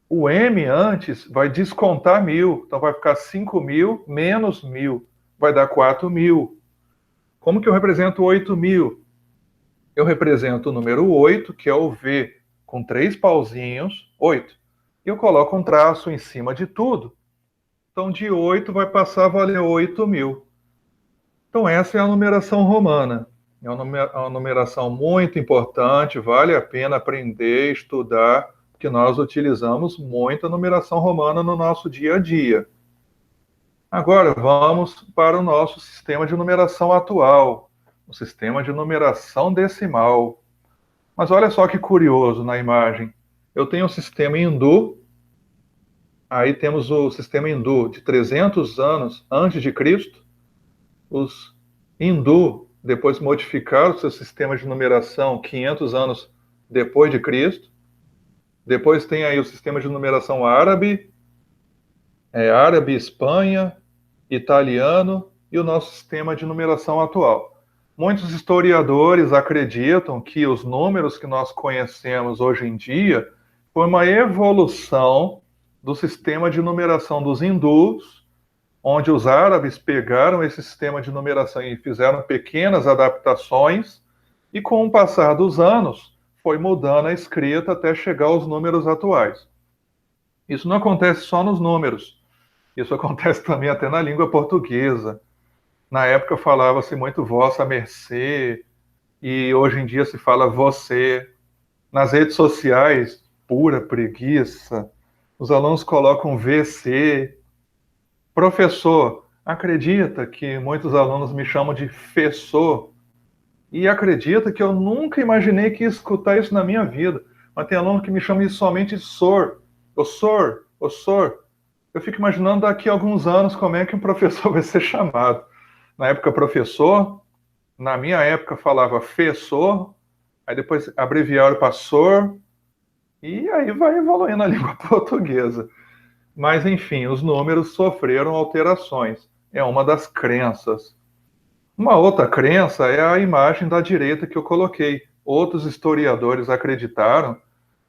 O M antes vai descontar 1.000. Então vai ficar 5.000 menos 1.000. Vai dar 4.000. Como que eu represento 8.000? Eu represento o número 8, que é o V com 3 pauzinhos, 8. E eu coloco um traço em cima de tudo. Então, de 8 vai passar a valer 8.000. Então, essa é a numeração romana. É uma numeração muito importante, vale a pena aprender, estudar, porque nós utilizamos muito a numeração romana no nosso dia a dia. Agora, vamos para o nosso sistema de numeração atual, o sistema de numeração decimal. Mas olha só que curioso na imagem. Eu tenho o sistema hindu, aí temos o sistema hindu de 300 anos antes de Cristo. Os hindu depois modificaram o seu sistema de numeração 500 anos depois de Cristo. Depois tem aí o sistema de numeração árabe, Espanha, italiano e o nosso sistema de numeração atual. Muitos historiadores acreditam que os números que nós conhecemos hoje em dia foi uma evolução do sistema de numeração dos hindus, onde os árabes pegaram esse sistema de numeração e fizeram pequenas adaptações, e com o passar dos anos, foi mudando a escrita até chegar aos números atuais. Isso não acontece só nos números, isso acontece também até na língua portuguesa. Na época falava-se muito vossa mercê, e hoje em dia se fala você. Nas redes sociais, pura preguiça, os alunos colocam VC. Professor, acredita que muitos alunos me chamam de fessor? E acredita que eu nunca imaginei que ia escutar isso na minha vida. Mas tem aluno que me chama somente de sor. Ô sor, ô sor. Eu fico imaginando daqui a alguns anos como é que um professor vai ser chamado. Na época, professor. Na minha época, falava fessor. Aí depois abreviaram para sor. E aí vai evoluindo a língua portuguesa. Mas, enfim, os números sofreram alterações. É uma das crenças. Uma outra crença é a imagem da direita que eu coloquei. Outros historiadores acreditaram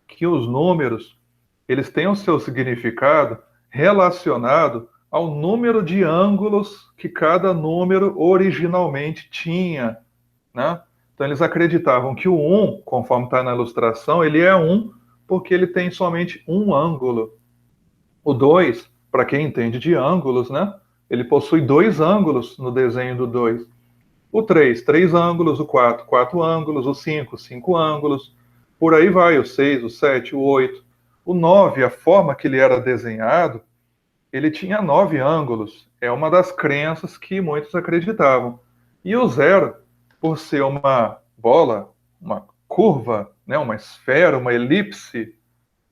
que os números eles têm o seu significado relacionado ao número de ângulos que cada número originalmente tinha, né? Então eles acreditavam que o 1, conforme está na ilustração, ele é 1 porque ele tem somente um ângulo. O 2, para quem entende de ângulos, né? Ele possui dois ângulos no desenho do 2. O 3, três ângulos. O 4, quatro ângulos. O 5, cinco ângulos. Por aí vai, o 6, o 7, o 8. O 9, a forma que ele era desenhado, ele tinha 9 ângulos. É uma das crenças que muitos acreditavam. E o 0, por ser uma bola, uma curva, né, uma esfera, uma elipse,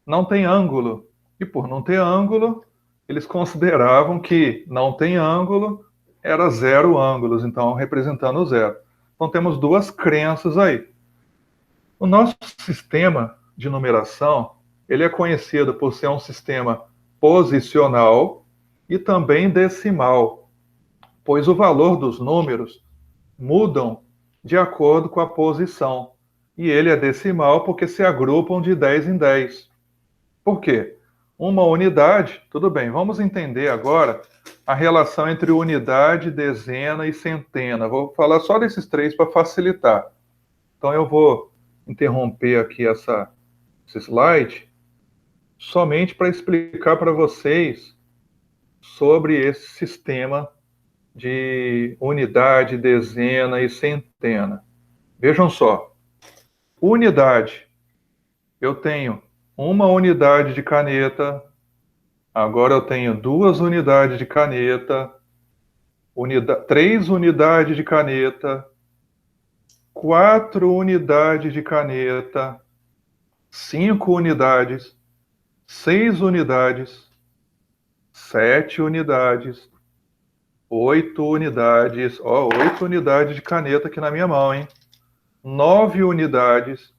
não tem ângulo. E por não ter ângulo, eles consideravam que não tem ângulo era 0 ângulos, então representando o 0. Então temos duas crenças aí. O nosso sistema de numeração, ele é conhecido por ser um sistema posicional e também decimal, pois o valor dos números mudam de acordo com a posição. E ele é decimal porque se agrupam de 10 em 10. Por quê? Uma unidade, tudo bem, vamos entender agora a relação entre unidade, dezena e centena. Vou falar só desses três para facilitar. Então eu vou interromper aqui esse slide somente para explicar para vocês sobre esse sistema de unidade, dezena e centena. Vejam só, unidade, eu tenho uma unidade de caneta, agora eu tenho 2 unidades de caneta, 3 unidades de caneta, 4 unidades de caneta, 5 unidades, 6 unidades, 7 unidades, 8 unidades, 8 unidades de caneta aqui na minha mão, hein? 9 unidades,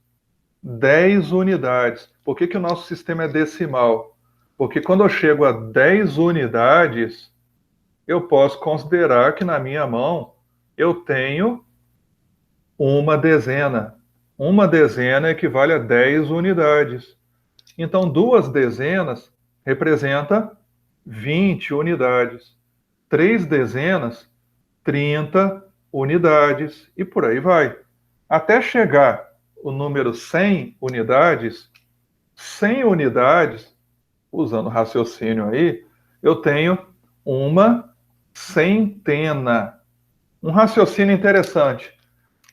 10 unidades. Por que o nosso sistema é decimal? Porque quando eu chego a 10 unidades, eu posso considerar que na minha mão eu tenho uma dezena. Uma dezena equivale a 10 unidades. Então, 2 dezenas representa 20 unidades. 3 dezenas, 30 unidades. E por aí vai. Até chegar o número 100 unidades, 100 unidades, usando raciocínio aí, eu tenho uma centena. Um raciocínio interessante.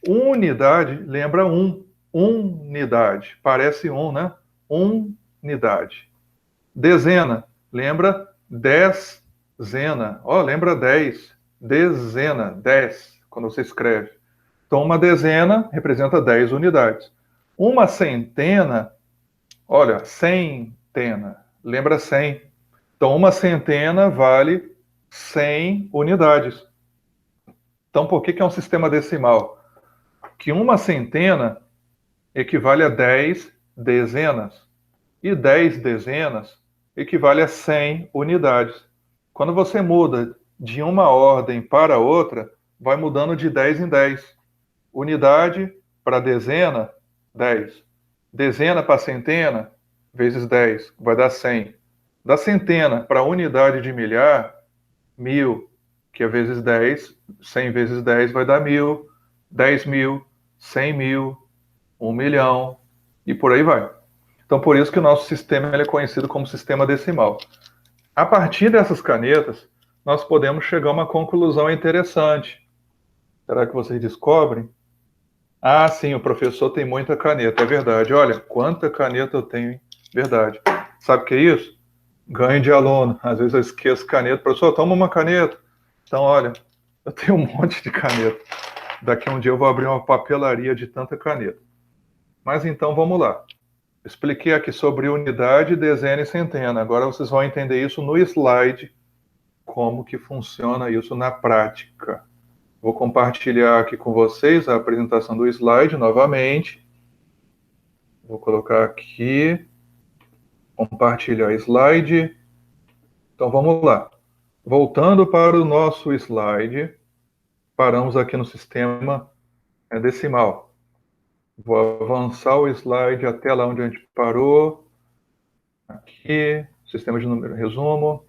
Unidade lembra unidade. Parece né? Unidade. Dezena lembra dezena. Lembra 10. Dezena, 10, quando você escreve. Então, uma dezena representa 10 unidades. Uma centena, olha, centena, lembra 100. Então, uma centena vale 100 unidades. Então, por que é um sistema decimal? Que uma centena equivale a 10 dezenas. E 10 dezenas equivale a 100 unidades. Quando você muda de uma ordem para outra, vai mudando de 10 em 10. Unidade para dezena, 10. Dezena para centena, vezes 10, vai dar 100. Da centena para a unidade de milhar, 1.000, que é vezes 10, 100 vezes 10 vai dar 1.000, 10.000, 100.000, 1.000.000 e por aí vai. Então, por isso que o nosso sistema ele é conhecido como sistema decimal. A partir dessas canetas, nós podemos chegar a uma conclusão interessante. Será que vocês descobrem? Ah, sim, o professor tem muita caneta, é verdade. Olha, quanta caneta eu tenho, hein? Verdade. Sabe o que é isso? Ganho de aluno. Às vezes eu esqueço caneta. Professor, toma uma caneta. Então, olha, eu tenho um monte de caneta. Daqui a um dia eu vou abrir uma papelaria de tanta caneta. Mas então, vamos lá. Expliquei aqui sobre unidade, dezena e centena. Agora vocês vão entender isso no slide, como que funciona isso na prática. Vou compartilhar aqui com vocês a apresentação do slide novamente. Vou colocar aqui, compartilhar slide. Então vamos lá. Voltando para o nosso slide, paramos aqui no sistema decimal. Vou avançar o slide até lá onde a gente parou. Aqui, sistema de número, resumo.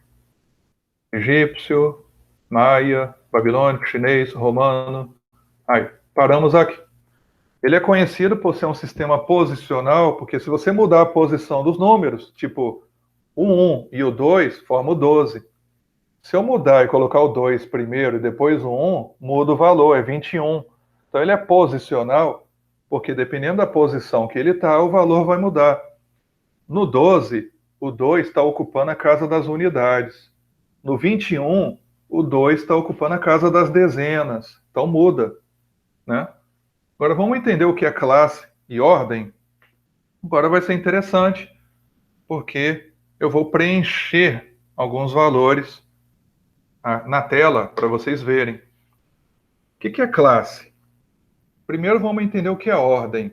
Egípcio, maia, babilônico, chinês, romano. Aí, paramos aqui. Ele é conhecido por ser um sistema posicional, porque se você mudar a posição dos números, tipo o 1 e o 2, forma o 12. Se eu mudar e colocar o 2 primeiro e depois o 1, muda o valor, é 21. Então ele é posicional, porque dependendo da posição que ele está, o valor vai mudar. No 12, o 2 está ocupando a casa das unidades. No 21, o 2 está ocupando a casa das dezenas. Então muda, né? Agora vamos entender o que é classe e ordem. Agora vai ser interessante, porque eu vou preencher alguns valores na tela para vocês verem. O que é classe? Primeiro vamos entender o que é ordem.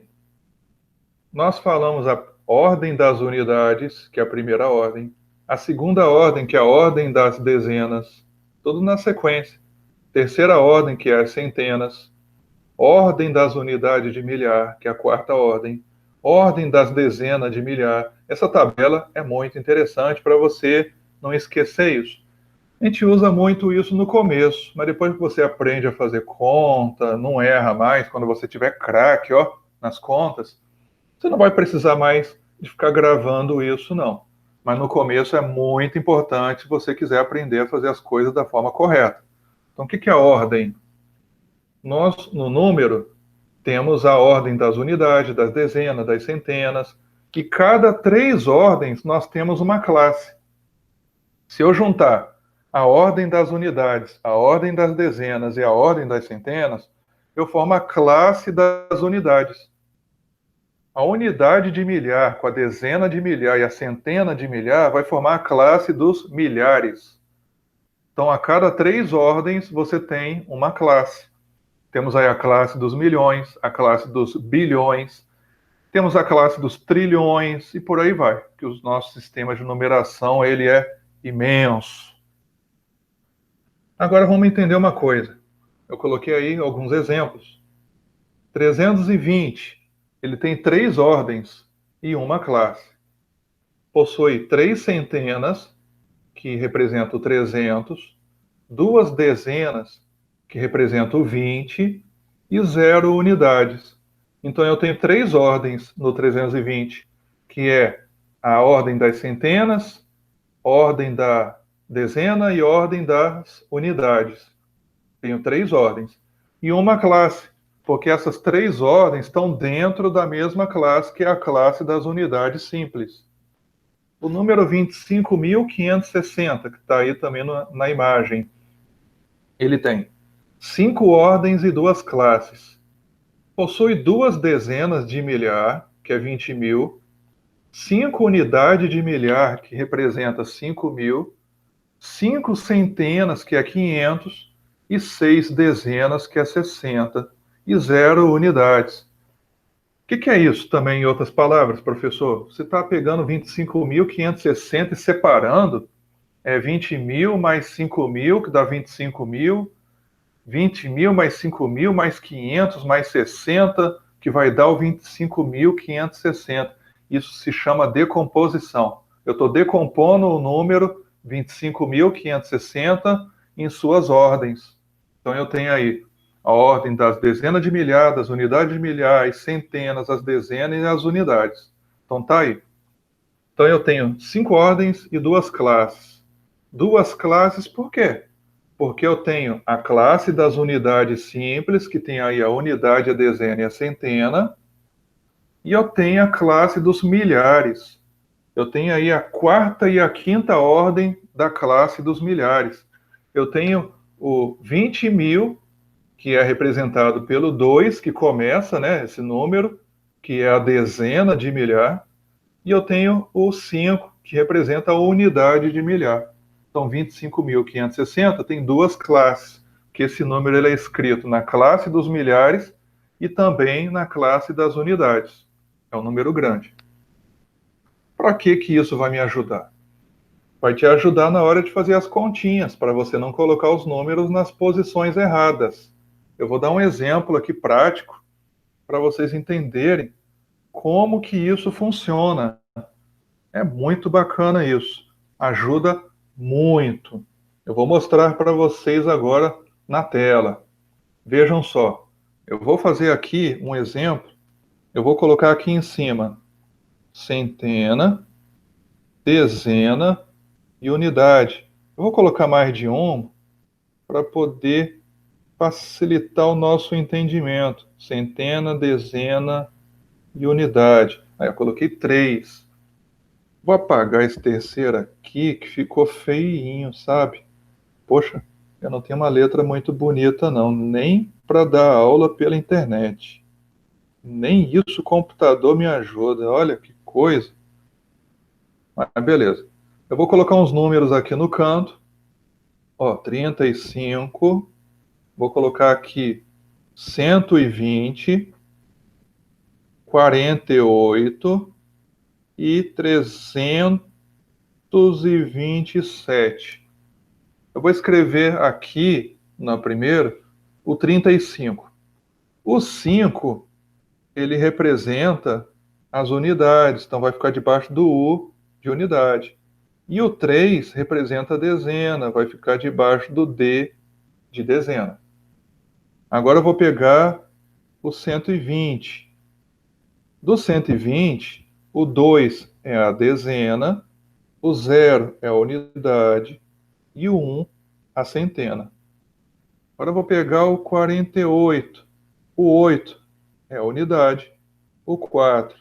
Nós falamos a ordem das unidades, que é a primeira ordem, a segunda ordem, que é a ordem das dezenas, tudo na sequência. Terceira ordem, que é as centenas, ordem das unidades de milhar, que é a quarta ordem, ordem das dezenas de milhar. Essa tabela é muito interessante para você não esquecer isso. A gente usa muito isso no começo, mas depois que você aprende a fazer conta, não erra mais, quando você tiver craque, ó, nas contas, você não vai precisar mais de ficar gravando isso, não. Mas no começo é muito importante se você quiser aprender a fazer as coisas da forma correta. Então, o que é a ordem? Nós, no número, temos a ordem das unidades, das dezenas, das centenas, e cada 3 ordens nós temos uma classe. Se eu juntar a ordem das unidades, a ordem das dezenas e a ordem das centenas, eu formo a classe das unidades. A unidade de milhar com a dezena de milhar e a centena de milhar vai formar a classe dos milhares. Então, a cada 3 ordens, você tem uma classe. Temos aí a classe dos milhões, a classe dos bilhões, temos a classe dos trilhões e por aí vai, que o nosso sistema de numeração ele é imenso. Agora vamos entender uma coisa. Eu coloquei aí alguns exemplos. 320, ele tem 3 ordens e uma classe. Possui 3 centenas, que representam o 300, 2 dezenas, que representam o 20, e 0 unidades. Então eu tenho 3 ordens no 320, que é a ordem das centenas, ordem da dezena e ordem das unidades. Tenho 3 ordens. E uma classe, porque essas 3 ordens estão dentro da mesma classe, que é a classe das unidades simples. O número 25.560, que está aí também na imagem, ele tem 5 ordens e 2 classes. Possui 2 dezenas de milhar, que é 20.000, 5 unidades de milhar, que representa 5.000, 5 centenas, que é 500, e 6 dezenas, que é 60, e 0 unidades. O que é isso também, em outras palavras, professor? Você está pegando 25.560 e separando 20.000 mais 5.000, que dá 25.000, 20.000 mais 5.000 mais 500 mais 60, que vai dar o 25.560. Isso se chama decomposição. Eu estou decompondo o número 25.560 em suas ordens. Então eu tenho aí a ordem das dezenas de milhares, das unidades de milhares, centenas, as dezenas e as unidades. Então tá aí. Então eu tenho 5 ordens e 2 classes. 2 classes por quê? Porque eu tenho a classe das unidades simples, que tem aí a unidade, a dezena e a centena, e eu tenho a classe dos milhares. Eu tenho aí a quarta e a quinta ordem da classe dos milhares. Eu tenho o 20.000, que é representado pelo 2, que começa, né, esse número, que é a dezena de milhar, e eu tenho o 5, que representa a unidade de milhar. Então, 25.560 tem 2 classes, que esse número ele é escrito na classe dos milhares e também na classe das unidades. É um número grande. Para que isso vai me ajudar? Vai te ajudar na hora de fazer as continhas, para você não colocar os números nas posições erradas. Eu vou dar um exemplo aqui prático para vocês entenderem como que isso funciona. É muito bacana isso. Ajuda muito. Eu vou mostrar para vocês agora na tela. Vejam só. Eu vou fazer aqui um exemplo. Eu vou colocar aqui em cima centena, dezena e unidade. Eu vou colocar mais de um para poder facilitar o nosso entendimento. Centena, dezena e unidade. Aí eu coloquei 3. Vou apagar esse terceiro aqui, que ficou feinho, sabe? Poxa, eu não tenho uma letra muito bonita, não. Nem para dar aula pela internet. Nem isso o computador me ajuda. Olha que coisa. Mas beleza. Eu vou colocar uns números aqui no canto. Ó, 35. Vou colocar aqui 120, 48 e 327. Eu vou escrever aqui, na primeira, o 35. O 5, ele representa as unidades, então vai ficar debaixo do U de unidade. E o 3 representa a dezena, vai ficar debaixo do D de dezena. Agora eu vou pegar o 120. Do 120, o 2 é a dezena, o 0 é a unidade e o 1 a centena. Agora eu vou pegar o 48. O 8 é a unidade, o 4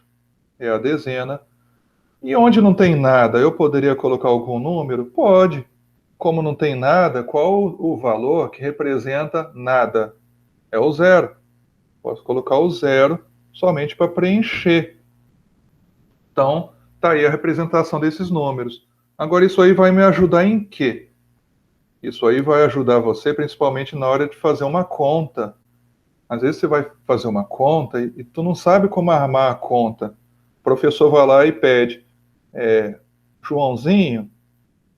é a dezena. E onde não tem nada, eu poderia colocar algum número? Pode. Como não tem nada, qual o valor que representa nada? É o 0. Posso colocar o 0 somente para preencher. Então, tá aí a representação desses números. Agora, isso aí vai me ajudar em quê? Isso aí vai ajudar você principalmente na hora de fazer uma conta. Às vezes você vai fazer uma conta e tu não sabe como armar a conta. O professor vai lá e pede, Joãozinho,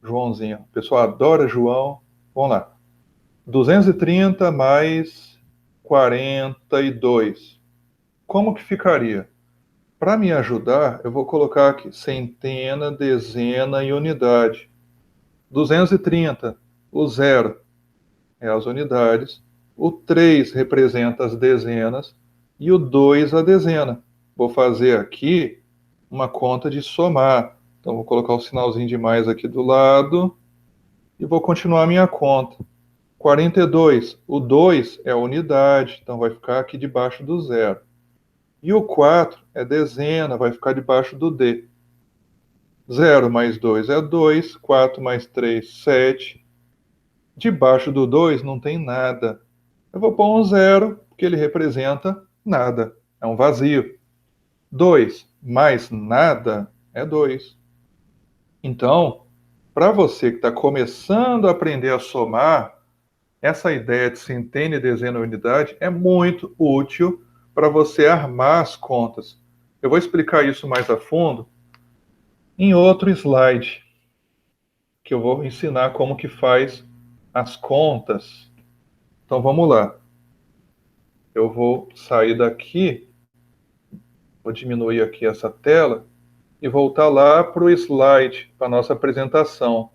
o pessoal adora João, vamos lá, 230 mais 42. Como que ficaria? Para me ajudar, eu vou colocar aqui centena, dezena e unidade. 230, o 0 é as unidades, o 3 representa as dezenas e o 2 a dezena. Vou fazer aqui uma conta de somar. Então, vou colocar o sinalzinho de mais aqui do lado e vou continuar a minha conta. 42, o 2 é a unidade, então vai ficar aqui debaixo do 0. E o 4 é dezena, vai ficar debaixo do D. 0 mais 2 é 2, 4 mais 3, 7. Debaixo do 2 não tem nada. Eu vou pôr um 0, porque ele representa nada. É um vazio. 2 mais nada é 2. Então, para você que está começando a aprender a somar, essa ideia de centena e dezena e unidade é muito útil para você armar as contas. Eu vou explicar isso mais a fundo em outro slide, que eu vou ensinar como que faz as contas. Então vamos lá. Eu vou sair daqui, vou diminuir aqui essa tela e voltar lá para o slide, para a nossa apresentação.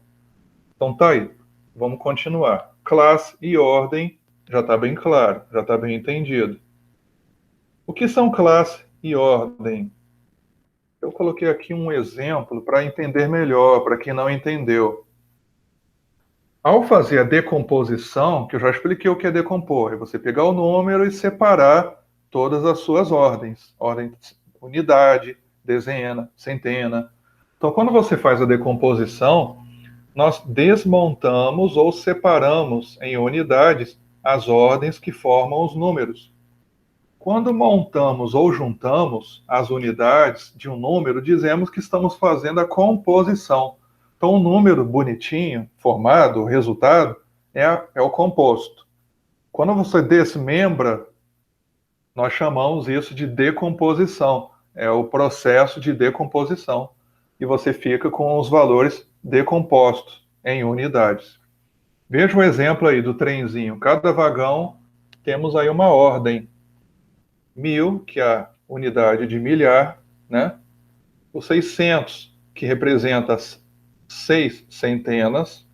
Então tá aí, vamos continuar. Classe e ordem, já está bem claro, já está bem entendido. O que são classe e ordem? Eu coloquei aqui um exemplo para entender melhor, para quem não entendeu. Ao fazer a decomposição, que eu já expliquei o que é decompor, é você pegar o número e separar todas as suas ordens. Ordem, unidade, dezena, centena. Então, quando você faz a decomposição, nós desmontamos ou separamos em unidades as ordens que formam os números. Quando montamos ou juntamos as unidades de um número, dizemos que estamos fazendo a composição. Então, um número bonitinho, formado, o resultado, é o composto. Quando você desmembra, nós chamamos isso de decomposição. É o processo de decomposição. E você fica com os valores decompostos em unidades. Veja o exemplo aí do trenzinho. Cada vagão temos aí uma ordem. 1000, que é a unidade de milhar, né? O 600, que representa as 6 centenas.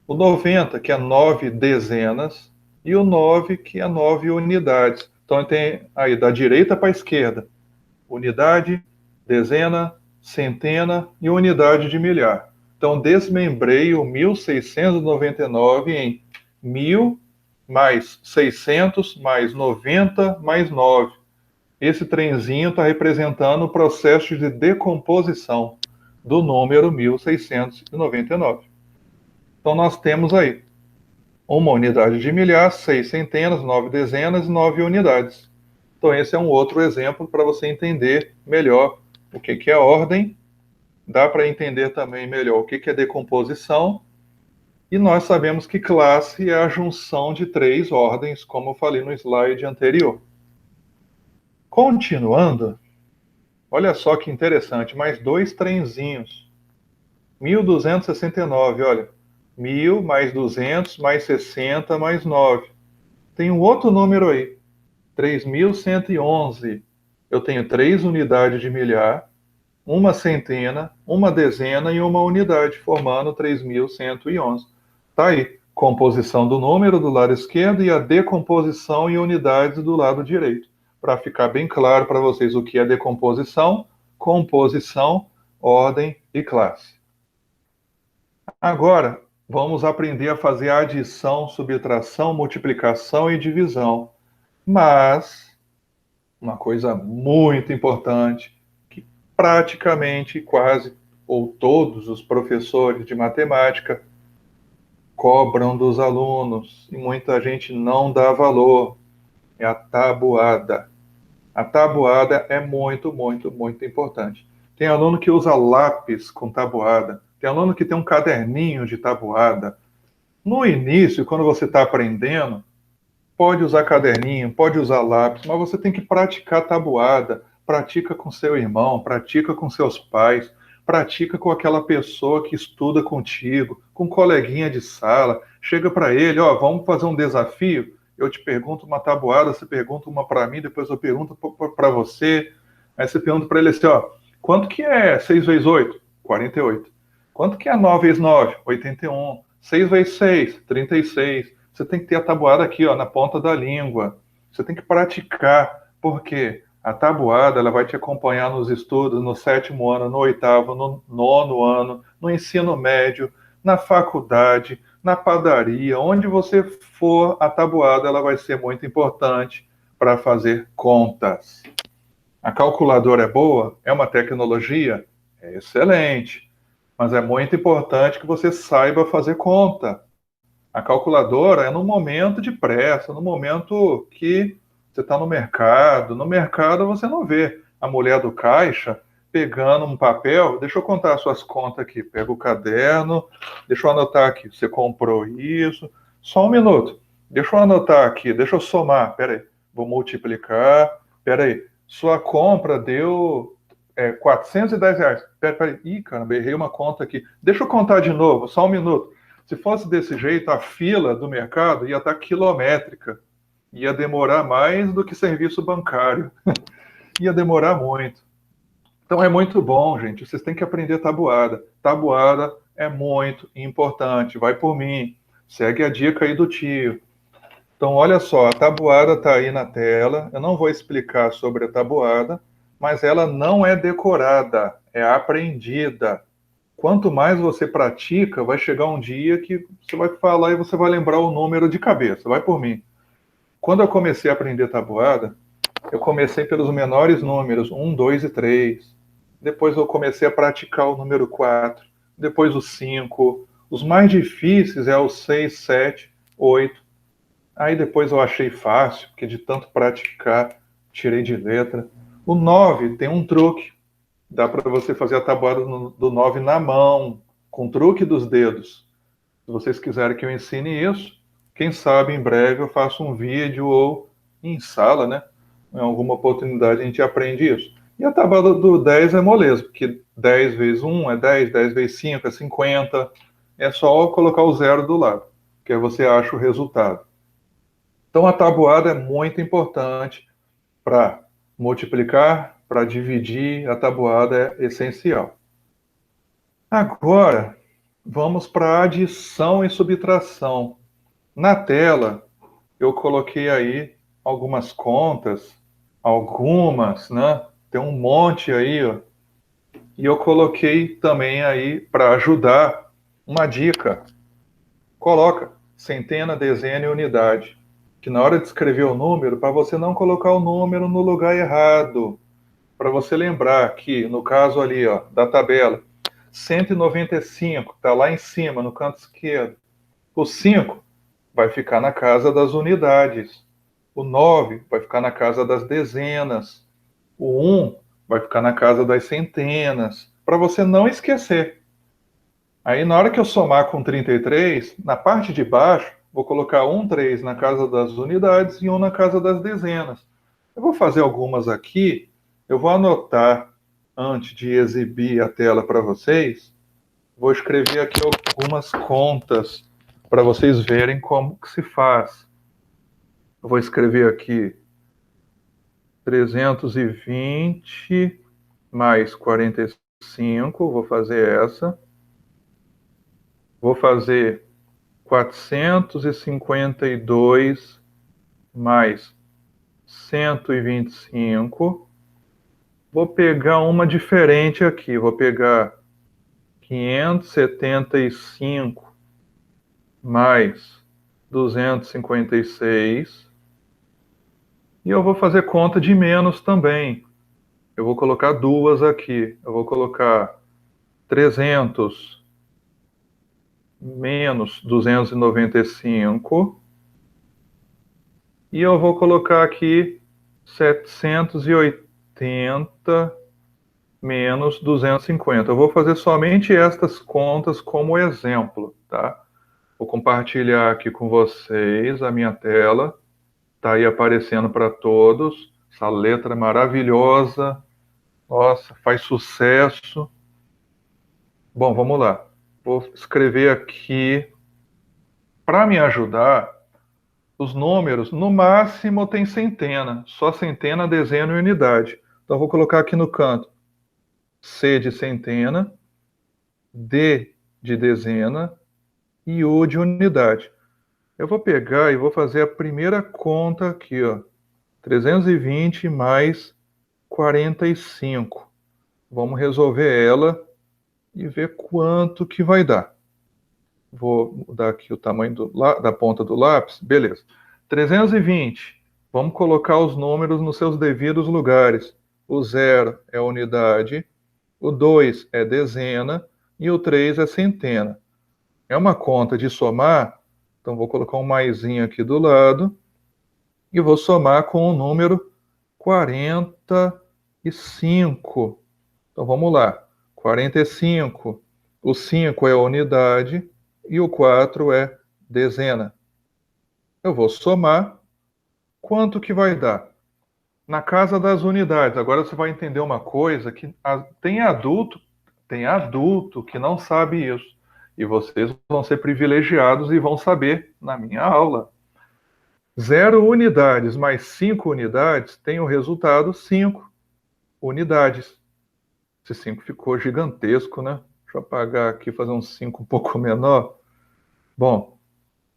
O 90, que é 9 dezenas. E o 9, que é 9 unidades. Então, tem aí da direita para a esquerda. Unidade, dezena, centena e unidade de milhar. Então, desmembrei o 1699 em 1000 mais 600 mais 90 mais 9. Esse trenzinho está representando o processo de decomposição do número 1699. Então, nós temos aí uma unidade de milhar, 6 centenas, 9 dezenas e 9 unidades. Então, esse é um outro exemplo para você entender melhor o que é ordem. Dá para entender também melhor o que é decomposição. E nós sabemos que classe é a junção de 3 ordens, como eu falei no slide anterior. Continuando, olha só que interessante, mais 2 trenzinhos. 1269, olha. 1000 mais 200 mais 60 mais 9. Tem um outro número aí. 3111. Eu tenho 3 unidades de milhar, uma centena, uma dezena e uma unidade, formando 3111. Tá aí, composição do número do lado esquerdo e a decomposição em unidades do lado direito. Para ficar bem claro para vocês o que é decomposição, composição, ordem e classe. Agora, vamos aprender a fazer adição, subtração, multiplicação e divisão. Mas uma coisa muito importante, que praticamente quase ou todos os professores de matemática cobram dos alunos e muita gente não dá valor, é a tabuada. A tabuada é muito, muito, muito importante. Tem aluno que usa lápis com tabuada, tem aluno que tem um caderninho de tabuada. No início, quando você está aprendendo, pode usar caderninho, pode usar lápis, mas você tem que praticar tabuada. Pratica com seu irmão, pratica com seus pais, pratica com aquela pessoa que estuda contigo, com um coleguinha de sala. Chega para ele, ó, vamos fazer um desafio? Eu te pergunto uma tabuada, você pergunta uma para mim, depois eu pergunto para você. Aí você pergunta para ele assim, ó, quanto que é 6 vezes 8? 48. Quanto que é 9 vezes 9? 81. 6 vezes 6? 36. Você tem que ter a tabuada aqui, ó, na ponta da língua. Você tem que praticar, porque a tabuada ela vai te acompanhar nos estudos no 7º ano, no 8º, no 9º ano, no ensino médio, na faculdade, na padaria, onde você for, a tabuada ela vai ser muito importante para fazer contas. A calculadora é boa? É uma tecnologia? É excelente. Mas é muito importante que você saiba fazer conta. A calculadora é no momento de pressa, no momento que você está no mercado. No mercado você não vê a mulher do caixa pegando um papel. Deixa eu contar as suas contas aqui. Pega o caderno, deixa eu anotar aqui. Você comprou isso. Só um minuto. Deixa eu anotar aqui, deixa eu somar. Peraí, vou multiplicar. Peraí, sua compra deu R$ 410. Peraí, ih, caramba, errei uma conta aqui. Deixa eu contar de novo, só um minuto. Se fosse desse jeito, a fila do mercado ia estar quilométrica. Ia demorar mais do que serviço bancário. Ia demorar muito. Então é muito bom, gente. Vocês têm que aprender tabuada. Tabuada é muito importante. Vai por mim. Segue a dica aí do tio. Então, olha só, a tabuada está aí na tela. Eu não vou explicar sobre a tabuada, mas ela não é decorada, é aprendida. Quanto mais você pratica, vai chegar um dia que você vai falar e você vai lembrar o número de cabeça. Vai por mim. Quando eu comecei a aprender tabuada, eu comecei pelos menores números, 1, 2 e 3. Depois eu comecei a praticar o número 4. Depois o 5. Os mais difíceis é o 6, 7, 8. Aí depois eu achei fácil, porque de tanto praticar, tirei de letra. O 9 tem um truque. Dá para você fazer a tabuada do 9 na mão, com truque dos dedos. Se vocês quiserem que eu ensine isso, quem sabe em breve eu faço um vídeo ou em sala, né? Em alguma oportunidade a gente aprende isso. E a tabuada do 10 é moleza, porque 10 vezes 1 é 10, 10 vezes 5 é 50. É só colocar o zero do lado, que aí você acha o resultado. Então a tabuada é muito importante para multiplicar, para dividir, a tabuada é essencial. Agora, vamos para adição e subtração. Na tela, eu coloquei aí algumas contas, algumas, né? Tem um monte aí, ó. E eu coloquei também aí para ajudar uma dica. Coloca centena, dezena e unidade. Que na hora de escrever o número, para você não colocar o número no lugar errado. Para você lembrar que, no caso ali, ó, da tabela, 195 está lá em cima, no canto esquerdo. O 5 vai ficar na casa das unidades. O 9 vai ficar na casa das dezenas. O 1 vai ficar na casa das centenas. Para você não esquecer. Aí, na hora que eu somar com 33, na parte de baixo, vou colocar 1, 3 na casa das unidades e 1 na casa das dezenas. Eu vou fazer algumas aqui, eu vou anotar antes de exibir a tela para vocês. Vou escrever aqui algumas contas para vocês verem como que se faz. Eu vou escrever aqui 320 mais 45, vou fazer essa. Vou fazer 452 mais 125. Vou pegar uma diferente aqui. Vou pegar 575 mais 256. E eu vou fazer conta de menos também. Eu vou colocar duas aqui. Eu vou colocar 300 menos 295. E eu vou colocar aqui 780 menos 250. Eu vou fazer somente estas contas como exemplo, tá? Vou compartilhar aqui com vocês a minha tela. Está aí aparecendo para todos. Essa letra maravilhosa. Nossa, faz sucesso. Bom, vamos lá. Vou escrever aqui. Para me ajudar, os números, no máximo tem centena. Só centena, dezena e unidade. Então, vou colocar aqui no canto. C de centena, D de dezena e U de unidade. Eu vou pegar e vou fazer a primeira conta aqui, ó. 320 mais 45. Vamos resolver ela e ver quanto que vai dar. Vou mudar aqui o tamanho da ponta do lápis. Beleza. 320. Vamos colocar os números nos seus devidos lugares. O 0 é unidade, o 2 é dezena e o 3 é centena. É uma conta de somar, então vou colocar um maisinho aqui do lado e vou somar com o número 45. Então vamos lá. 45. O 5 é a unidade e o 4 é dezena. Eu vou somar. Quanto que vai dar? Na casa das unidades. Agora você vai entender uma coisa que tem adulto que não sabe isso. E vocês vão ser privilegiados e vão saber na minha aula. 0 unidades mais 5 unidades tem o resultado 5 unidades. Esse 5 ficou gigantesco, né? Deixa eu apagar aqui, fazer um 5 um pouco menor. Bom,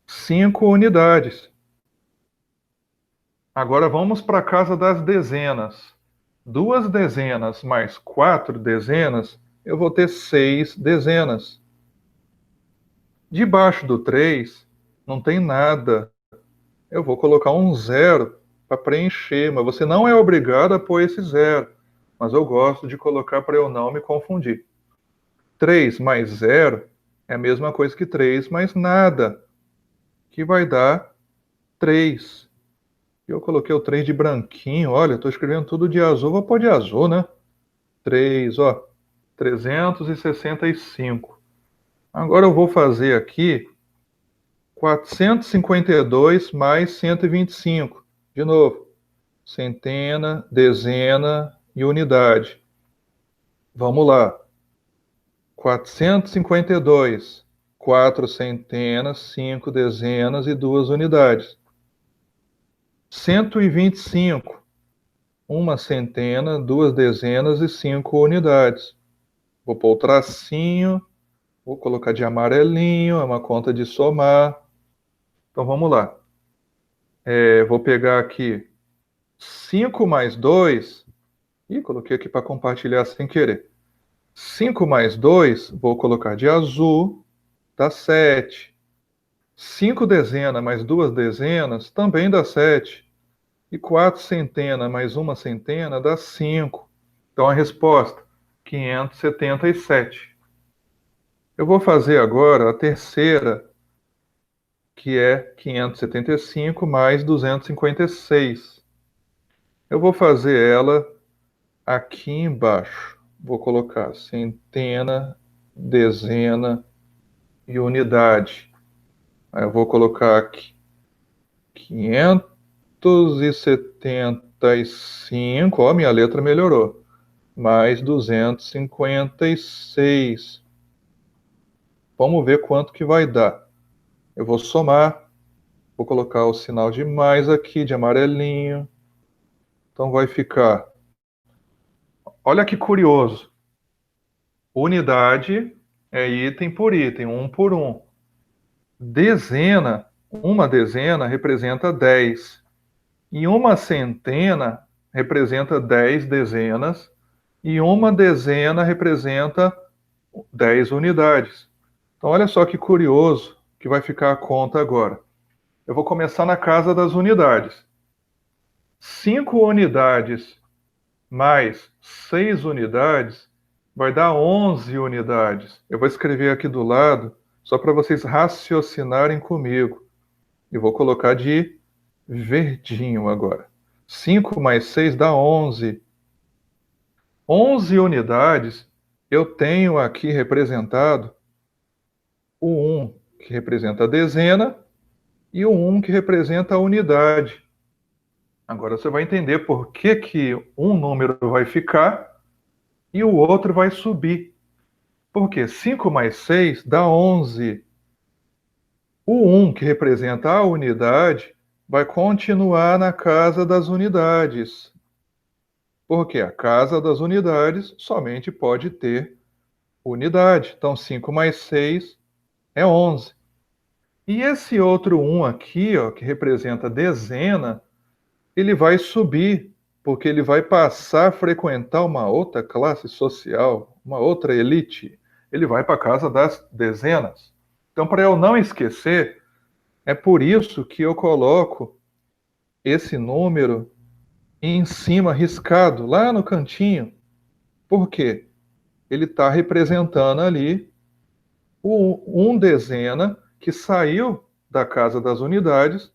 5 unidades. Agora vamos para a casa das dezenas. 2 dezenas mais 4 dezenas, eu vou ter 6 dezenas. Debaixo do 3 não tem nada. Eu vou colocar um zero para preencher, mas você não é obrigado a pôr esse zero. Mas eu gosto de colocar para eu não me confundir. 3 mais zero é a mesma coisa que 3 mais nada, que vai dar 3. Eu coloquei o 3 de branquinho, olha, estou escrevendo tudo de azul, vou pôr de azul, né? 3, ó, 365. Agora eu vou fazer aqui 452 mais 125. De novo, centena, dezena e unidade. Vamos lá. 452, 4 centenas, 5 dezenas e 2 unidades. 125, uma centena, 2 dezenas e 5 unidades. Vou pôr o tracinho, vou colocar de amarelinho, é uma conta de somar. Então vamos lá. Vou pegar aqui 5 mais 2. Ih, coloquei aqui para compartilhar sem querer. 5 mais 2, vou colocar de azul, dá 7. 5 dezenas mais 2 dezenas também dá 7. E 4 centena mais uma centena dá 5. Então a resposta, 577. Eu vou fazer agora a terceira, que é 575 mais 256. Eu vou fazer ela aqui embaixo. Vou colocar centena, dezena e unidade. Aí eu vou colocar aqui 575, ó, minha letra melhorou, mais 256. Vamos ver quanto que vai dar. Eu vou somar, vou colocar o sinal de mais aqui, de amarelinho. Então vai ficar, olha que curioso, unidade é item por item, um por um. Dezena, uma dezena representa 10. E uma centena representa 10 dezenas. E uma dezena representa 10 unidades. Então, olha só que curioso que vai ficar a conta agora. Eu vou começar na casa das unidades. 5 unidades mais 6 unidades vai dar 11 unidades. Eu vou escrever aqui do lado, só para vocês raciocinarem comigo. E vou colocar de verdinho agora. 5 mais 6 dá 11. 11 unidades eu tenho aqui representado o 1, que representa a dezena, e o 1, que representa a unidade. Agora você vai entender por que um número vai ficar e o outro vai subir. Porque 5 mais 6 dá 11. O 1, que representa a unidade, vai continuar na casa das unidades. Porque a casa das unidades somente pode ter unidade. Então, 5 mais 6 é 11. E esse outro 1 aqui, ó, que representa dezena, ele vai subir, porque ele vai passar a frequentar uma outra classe social, uma outra elite. Ele vai para a casa das dezenas. Então, para eu não esquecer, é por isso que eu coloco esse número em cima, riscado, lá no cantinho. Por quê? Ele está representando ali um dezena que saiu da casa das unidades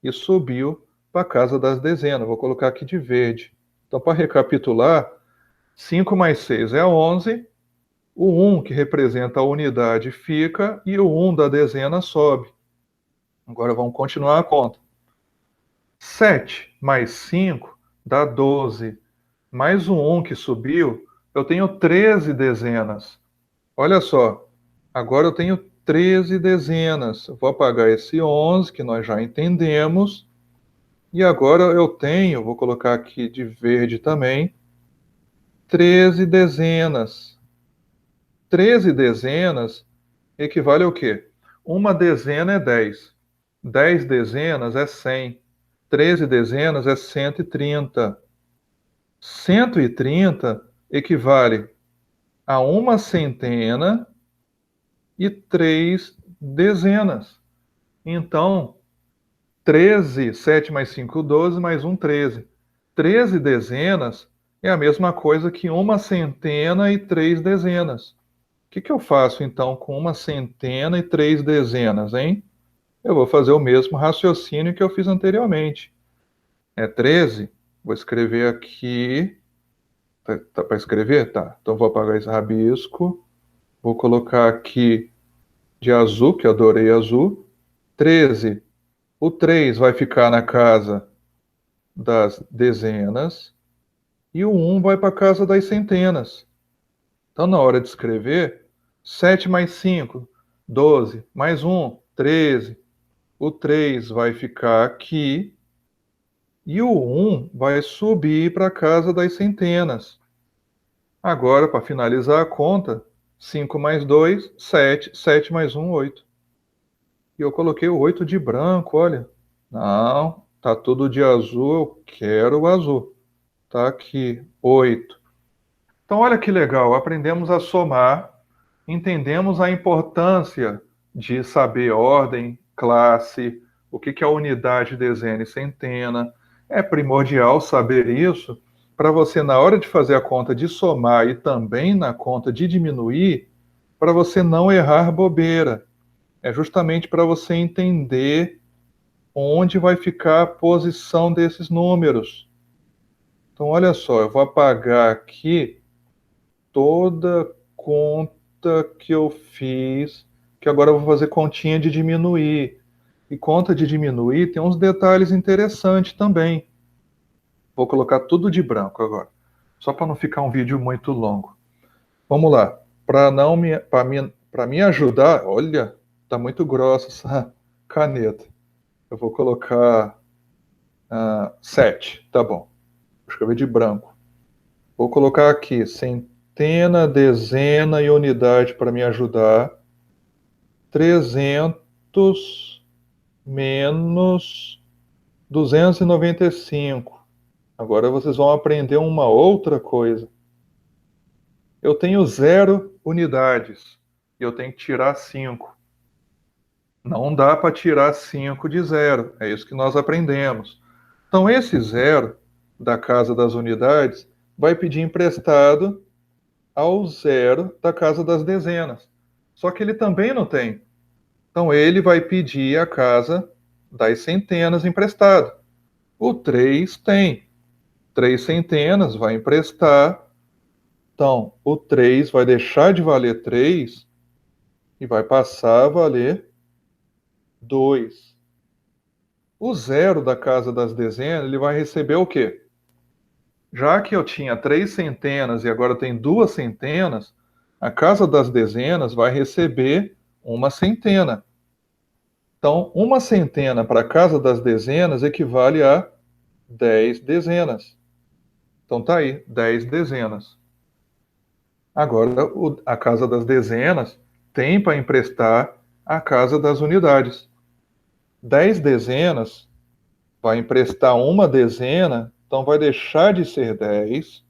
e subiu para a casa das dezenas. Vou colocar aqui de verde. Então, para recapitular, 5 mais 6 é 11, o 1, que representa a unidade, fica, e o 1 da dezena sobe. Agora vamos continuar a conta. 7 mais 5 dá 12. Mais o 1 que subiu, eu tenho 13 dezenas. Olha só, agora eu tenho 13 dezenas. Eu vou apagar esse 11, que nós já entendemos. E agora eu tenho, vou colocar aqui de verde também, 13 dezenas. 13 dezenas equivale ao quê? Uma dezena é 10. 10 dezenas é 100. 13 dezenas é 130. 130 equivale a uma centena e 3 dezenas. Então, 13, 7 mais 5, 12, mais 1, 13. 13 dezenas é a mesma coisa que uma centena e 3 dezenas. O que eu faço então com uma centena e 3 dezenas, hein? Eu vou fazer o mesmo raciocínio que eu fiz anteriormente. É 13? Vou escrever aqui. Tá para escrever? Tá. Então vou apagar esse rabisco. Vou colocar aqui de azul, que eu adorei azul. 13. O 3 vai ficar na casa das dezenas e o 1 vai para a casa das centenas. Então, na hora de escrever, 7 mais 5, 12, mais 1, 13. O 3 vai ficar aqui e o 1 vai subir para a casa das centenas. Agora, para finalizar a conta, 5 mais 2, 7. 7 mais 1, 8. E eu coloquei o 8 de branco, olha. Não, tá tudo de azul, eu quero o azul. Tá aqui, 8. Então, olha que legal, aprendemos a somar, entendemos a importância de saber ordem, classe, o que é a unidade, dezena e centena. É primordial saber isso para você, na hora de fazer a conta de somar e também na conta de diminuir, para você não errar bobeira. É justamente para você entender onde vai ficar a posição desses números. Então, olha só, eu vou apagar aqui toda conta que eu fiz, que agora eu vou fazer continha de diminuir. E conta de diminuir tem uns detalhes interessantes também. Vou colocar tudo de branco agora, só para não ficar um vídeo muito longo. Vamos lá. Para me ajudar, olha, tá muito grossa essa caneta. Eu vou colocar 7, tá bom. Vou escrever de branco. Vou colocar aqui centena, dezena e unidade para me ajudar. 300 menos 295. Agora vocês vão aprender uma outra coisa. Eu tenho 0 unidades e eu tenho que tirar 5. Não dá para tirar 5 de 0. É isso que nós aprendemos. Então, esse 0 da casa das unidades vai pedir emprestado ao 0 da casa das dezenas. Só que ele também não tem. Então, ele vai pedir a casa das centenas emprestado. O 3 tem. 3 centenas vai emprestar. Então, o 3 vai deixar de valer 3 e vai passar a valer 2. O 0 da casa das dezenas, ele vai receber o quê? Já que eu tinha 3 centenas e agora tem 2 centenas, a casa das dezenas vai receber uma centena. Então, uma centena para a casa das dezenas equivale a 10 dezenas. Então tá aí, 10 dezenas. Agora, a casa das dezenas tem para emprestar a casa das unidades. 10 dezenas vai emprestar uma dezena, então vai deixar de ser 10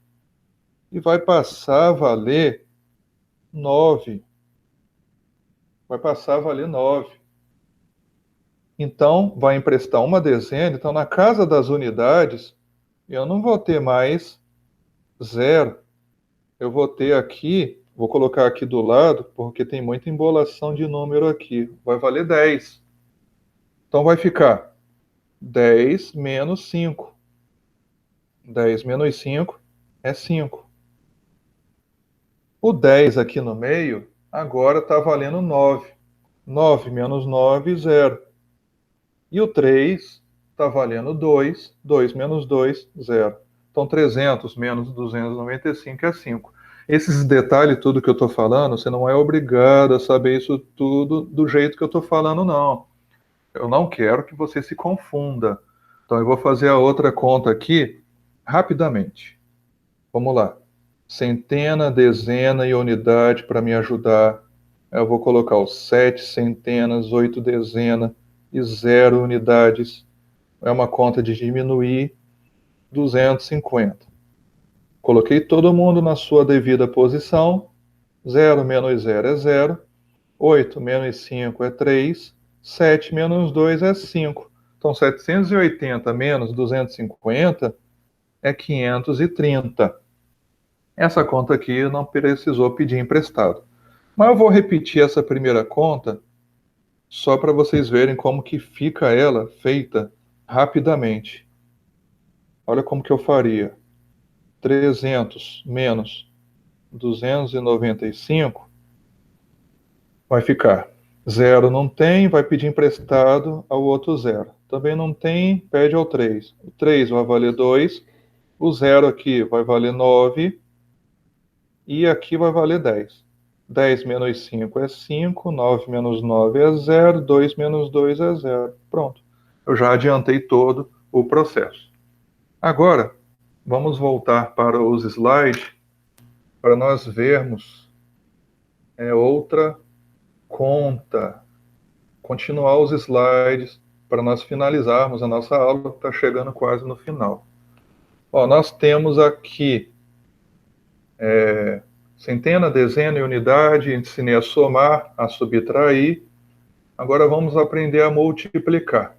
e vai passar a valer 9. Vai passar a valer 9. Então, vai emprestar uma dezena. Então, na casa das unidades, eu não vou ter mais 0. Eu vou ter aqui, vou colocar aqui do lado, porque tem muita embolação de número aqui. Vai valer 10. Então, vai ficar 10 menos 5. 10 menos 5 é 5. O 10 aqui no meio, agora está valendo 9. 9 menos 9, 0. E o 3 está valendo 2. 2 menos 2, 0. Então, 300 menos 295 é 5. Esses detalhes, tudo que eu estou falando, você não é obrigado a saber isso tudo do jeito que eu estou falando, não. Eu não quero que você se confunda. Então, eu vou fazer a outra conta aqui rapidamente. Vamos lá. centena, dezena e unidade para me ajudar. Eu vou colocar os 7 centenas, 8 dezenas e 0 unidades. É uma conta de diminuir 250. Coloquei todo mundo na sua devida posição. 0 menos 0 é 0. 8 menos 5 é 3. 7 menos 2 é 5. Então, 780 menos 250 é 530. Essa conta aqui não precisou pedir emprestado. Mas eu vou repetir essa primeira conta só para vocês verem como que fica ela feita rapidamente. Olha como que eu faria. 300 menos 295 vai ficar 0 não tem, vai pedir emprestado ao outro 0. Também não tem, pede ao 3. O 3 vai valer 2, o 0 aqui vai valer 9 e aqui vai valer 10. 10 menos 5 é 5, 9 menos 9 é 0, 2 menos 2 é 0. Pronto. Eu já adiantei todo o processo. Agora, vamos voltar para os slides para nós vermos outra conta. Continuar os slides para nós finalizarmos a nossa aula, que está chegando quase no final. Ó, nós temos aqui centena, dezena e unidade, ensinei a somar, a subtrair. Agora vamos aprender a multiplicar.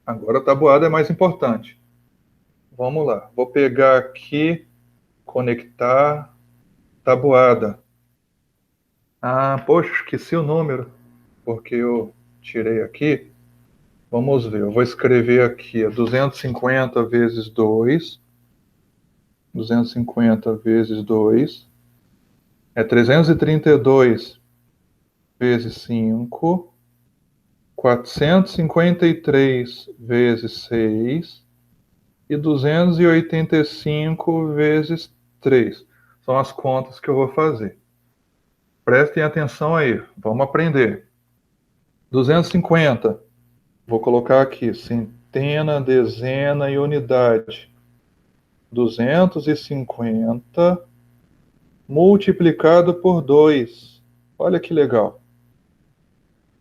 Agora a tabuada é mais importante. Vamos lá, vou pegar aqui, conectar, tabuada. Ah, poxa, esqueci o número, porque eu tirei aqui. Vamos ver, eu vou escrever aqui 250 vezes 2. 250 vezes 2 é 332 vezes 5, 453 vezes 6 e 285 vezes 3. São as contas que eu vou fazer. Prestem atenção aí, vamos aprender. 250, vou colocar aqui, centena, dezena e unidade. 250 multiplicado por 2. Olha que legal.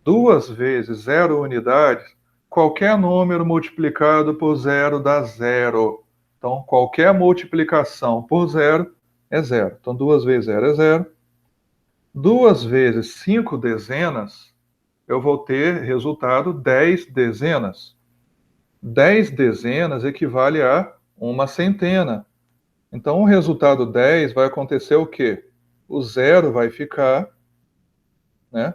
2 vezes 0 unidades, qualquer número multiplicado por 0 dá 0. Então, qualquer multiplicação por 0 é 0. Então, 2 vezes 0 é 0. 2 vezes 5 dezenas, eu vou ter resultado 10 dezenas. 10 dezenas equivale a uma centena. Então, o resultado 10 vai acontecer o quê? O 0 vai ficar, né?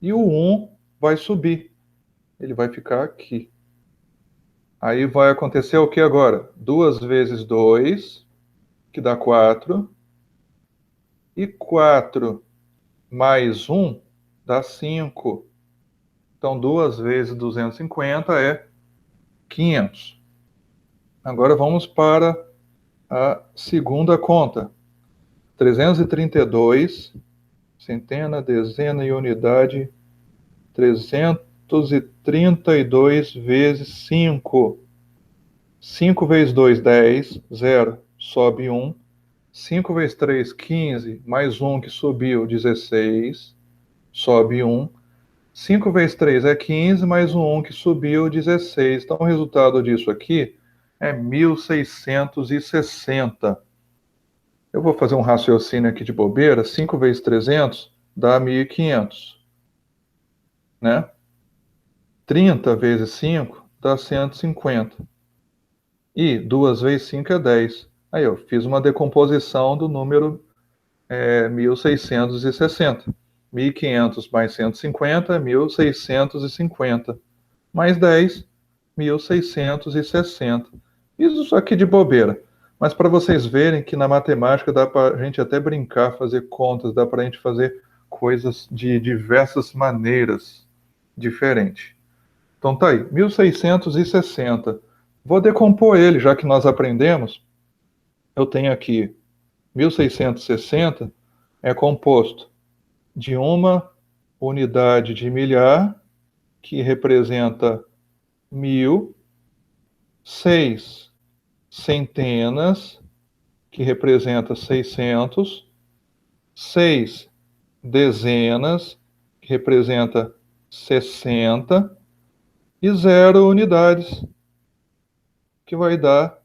E o 1 vai subir. Ele vai ficar aqui. Aí vai acontecer o que agora? 2 vezes 2, que dá 4. E 4 mais 1 dá 5. Então, 2 vezes 250 é 500. Agora vamos para a segunda conta. 332, centena, dezena e unidade. 332 vezes 5. 5 vezes 2, 10. 0, sobe 1. 5 vezes 3, 15. Mais 1 que subiu, 16. Sobe 1. 5 vezes 3 é 15, mais 1 que subiu, 16. Então, o resultado disso aqui é 1660. Eu vou fazer um raciocínio aqui de bobeira. 5 vezes 300 dá 1500. Né? 30 vezes 5 dá 150. E 2 vezes 5 é 10. Aí eu fiz uma decomposição do número 1660. 1500 mais 150 é 1650. Mais 10, 1660. Isso aqui de bobeira. Mas para vocês verem que na matemática dá para a gente até brincar, fazer contas, dá para a gente fazer coisas de diversas maneiras diferentes. Então tá aí, 1660. Vou decompor ele, já que nós aprendemos. Eu tenho aqui 1660 é composto de uma unidade de milhar, que representa 1000, 6 centenas, que representa 600, 6 dezenas, que representa 60, e 0 unidades, que vai dar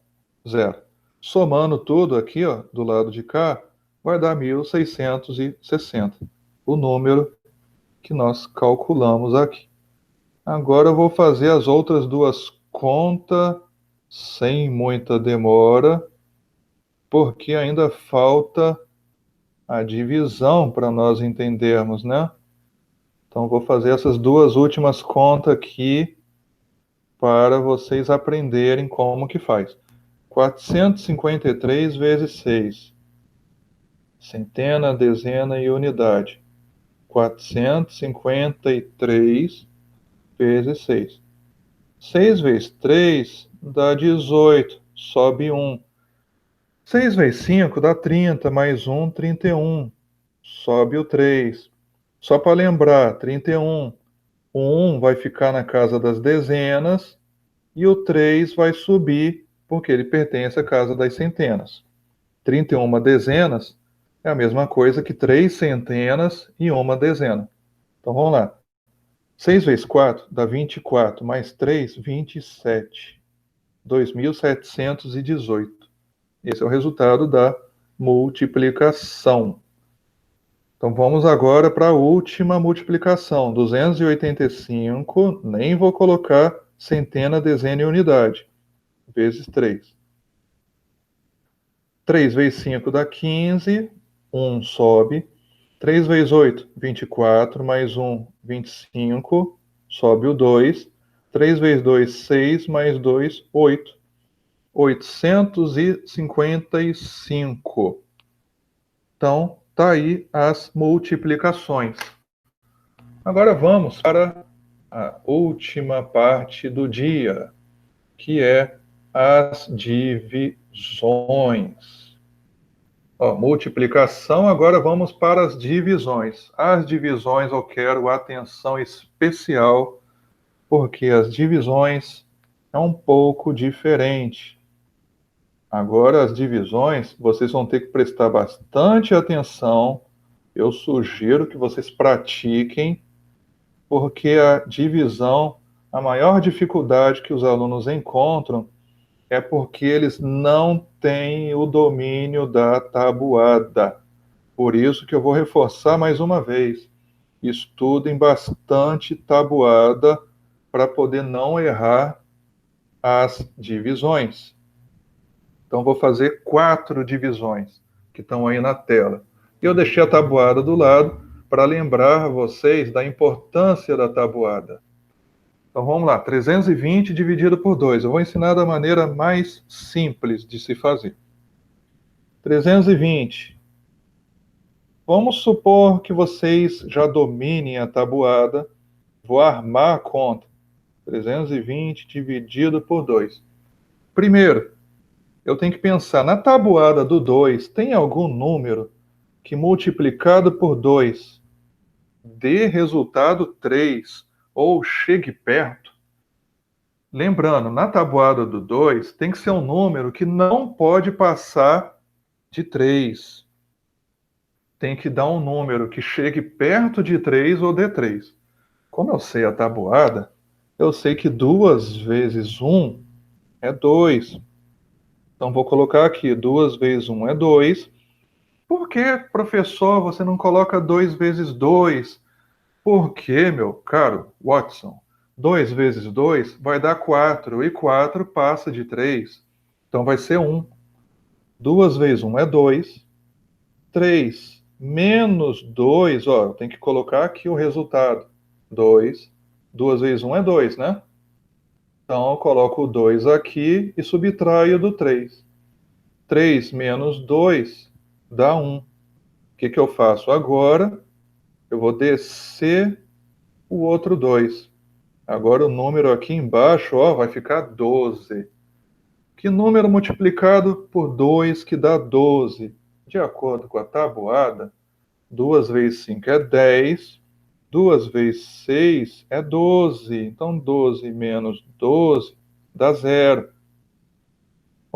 0. Somando tudo aqui, ó, do lado de cá, vai dar 1660, o número que nós calculamos aqui. Agora eu vou fazer as outras duas contas sem muita demora, porque ainda falta a divisão para nós entendermos, né? Então vou fazer essas duas últimas contas aqui para vocês aprenderem como que faz. 453 vezes 6. Centena, dezena e unidade. 453 vezes 6. 6 vezes 3 dá 18, sobe 1. 6 vezes 5 dá 30, mais 1, 31. Sobe o 3. Só para lembrar, 31. O 1 vai ficar na casa das dezenas e o 3 vai subir porque ele pertence à casa das centenas. 31 dezenas é a mesma coisa que 3 centenas e uma dezena. Então vamos lá. 6 vezes 4 dá 24, mais 3, 27. 2.718. Esse é o resultado da multiplicação. Então vamos agora para a última multiplicação. 285, nem vou colocar centena, dezena e unidade, vezes 3. 3 vezes 5 dá 15, 1 sobe. 3 vezes 8, 24, mais 1, 25, sobe o 2. 3 vezes 2, 6, mais 2, 8. 855. Então, tá aí as multiplicações. Agora vamos para a última parte do dia, que é as divisões. Ó, multiplicação, agora vamos para as divisões. As divisões eu quero atenção especial, porque as divisões é um pouco diferente. Agora, as divisões, vocês vão ter que prestar bastante atenção. Eu sugiro que vocês pratiquem, porque a divisão, a maior dificuldade que os alunos encontram é porque eles não têm o domínio da tabuada. Por isso que eu vou reforçar mais uma vez. Estudem bastante tabuada para poder não errar as divisões. Então, vou fazer 4 divisões, que estão aí na tela. E eu deixei a tabuada do lado para lembrar vocês da importância da tabuada. Então, vamos lá. 320 dividido por 2. Eu vou ensinar da maneira mais simples de se fazer. 320. Vamos supor que vocês já dominem a tabuada. Vou armar a conta. 320 dividido por 2. Primeiro, eu tenho que pensar, na tabuada do 2, tem algum número que multiplicado por 2 dê resultado 3 ou chegue perto? Lembrando, na tabuada do 2 tem que ser um número que não pode passar de 3. Tem que dar um número que chegue perto de 3 ou dê 3. Como eu sei a tabuada, eu sei que 2 vezes 1 é 2. Então vou colocar aqui, 2 vezes 1 é 2. Por que, professor, você não coloca 2 vezes 2? Porque, meu caro Watson, 2 vezes 2 vai dar 4, e 4 passa de 3. Então vai ser 1. 2 vezes 1 é 2. 3 menos 2, ó, tem que colocar aqui o resultado. 2. 2 vezes 1 é 2, né? Então eu coloco o 2 aqui e subtraio do 3. 3 menos 2 dá 1. O que eu faço agora? Eu vou descer o outro 2. Agora o número aqui embaixo, ó, vai ficar 12. Que número multiplicado por 2 que dá 12? De acordo com a tabuada, 2 vezes 5 é 10, 2 vezes 6 é 12. Então 12 menos 12 dá 0.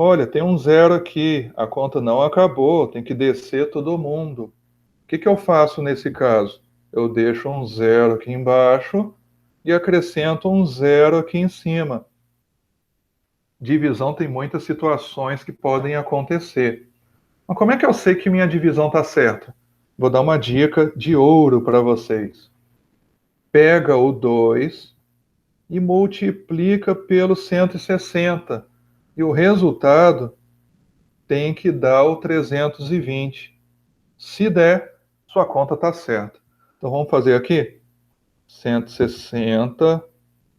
Olha, tem um zero aqui, a conta não acabou, tem que descer todo mundo. O que que eu faço nesse caso? Eu deixo um zero aqui embaixo e acrescento um zero aqui em cima. Divisão tem muitas situações que podem acontecer. Mas como é que eu sei que minha divisão está certa? Vou dar uma dica de ouro para vocês. Pega o 2 e multiplica pelo 160. E o resultado tem que dar o 320. Se der, sua conta está certa. Então vamos fazer aqui 160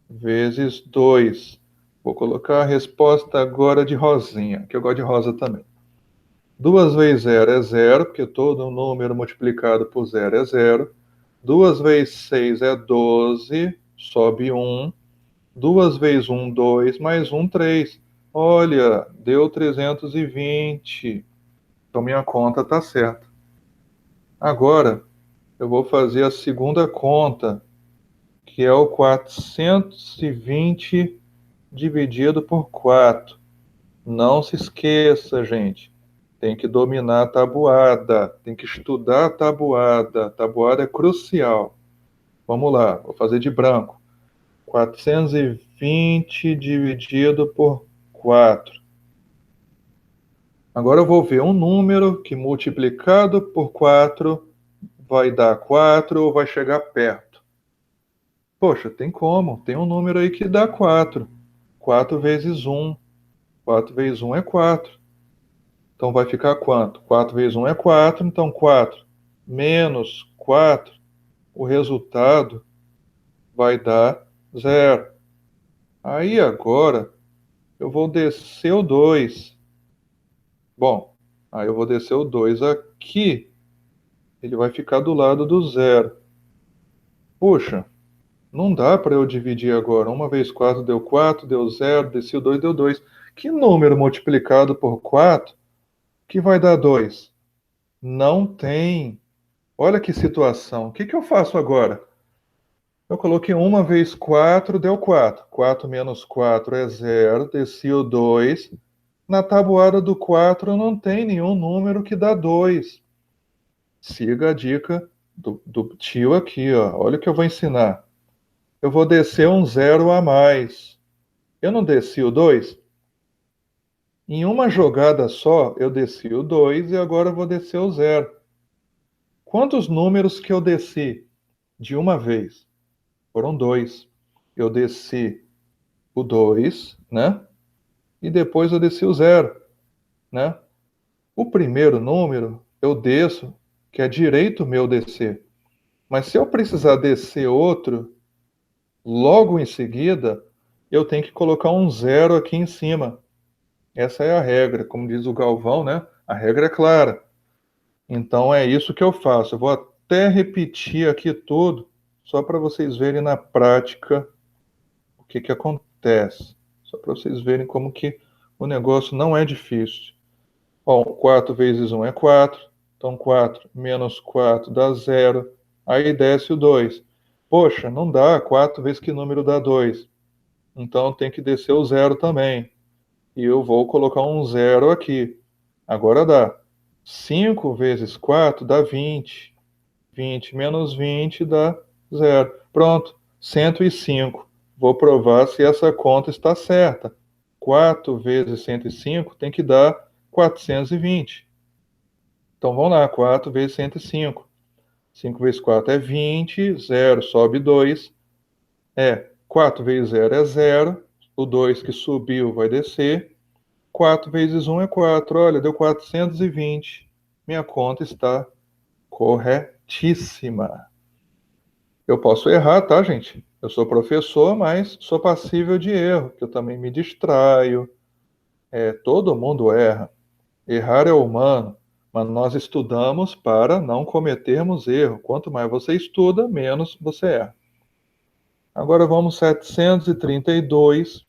vezes 2. Vou colocar a resposta agora de rosinha, que eu gosto de rosa também. 2 vezes 0 é 0, porque todo número multiplicado por 0 é 0. 2 vezes 6 é 12, sobe 1. 2 vezes 1, 2, mais 1, 3. Olha, deu 320. Então minha conta está certa. Agora, eu vou fazer a segunda conta, que é o 420 dividido por 4. Não se esqueça, gente. Tem que dominar a tabuada, tem que estudar a tabuada. A tabuada é crucial. Vamos lá, vou fazer de branco. 420 dividido por 4. Agora eu vou ver um número que multiplicado por 4 vai dar 4 ou vai chegar perto. Poxa, tem como. Tem um número aí que dá 4. 4 vezes 1. 4 vezes 1 é 4. Então vai ficar quanto? 4 vezes 1 é 4, então 4 menos 4, o resultado vai dar 0. Aí agora eu vou descer o 2. Bom, aí eu vou descer o 2 aqui, ele vai ficar do lado do 0. Puxa, não dá para eu dividir agora. 1 vezes 4 deu 4, deu 0, desci o 2, deu 2. Que número multiplicado por 4 que vai dar 2? Não tem. Olha que situação. O que que eu faço agora? Eu coloquei 1 vezes 4, deu 4. 4 menos 4 é 0, desci o 2. Na tabuada do 4 não tem nenhum número que dá 2. Siga a dica do tio aqui, ó. Olha o que eu vou ensinar. Eu vou descer um 0 a mais. Eu não desci o 2? Em uma jogada só, eu desci o 2 e agora eu vou descer o 0. Quantos números que eu desci de uma vez? Foram 2. Eu desci o 2, né? E depois eu desci o 0, né? O primeiro número eu desço, que é direito meu descer. Mas se eu precisar descer outro, logo em seguida, eu tenho que colocar um 0 aqui em cima. Essa é a regra, como diz o Galvão, né? A regra é clara. Então é isso que eu faço. Eu vou até repetir aqui tudo, só para vocês verem na prática o que que acontece. Só para vocês verem como que o negócio não é difícil. Bom, 4 vezes 1 é 4. Então 4 menos 4 dá 0. Aí desce o 2. Poxa, não dá. 4 vezes que número dá 2? Então tem que descer o 0 também. E eu vou colocar um 0 aqui. Agora dá. 5 vezes 4 dá 20. 20 menos 20 dá 0. Pronto, 105. Vou provar se essa conta está certa. 4 vezes 105 tem que dar 420. Então vamos lá, 4 vezes 105. 5 vezes 4 é 20, 0 sobe 2. 4 vezes 0 é 0. O 2 que subiu vai descer. 4 vezes 1 é 4. Olha, deu 420. Minha conta está corretíssima. Eu posso errar, tá, gente? Eu sou professor, mas sou passível de erro, que eu também me distraio. Todo mundo erra. Errar é humano, mas nós estudamos para não cometermos erro. Quanto mais você estuda, menos você erra. Agora vamos 732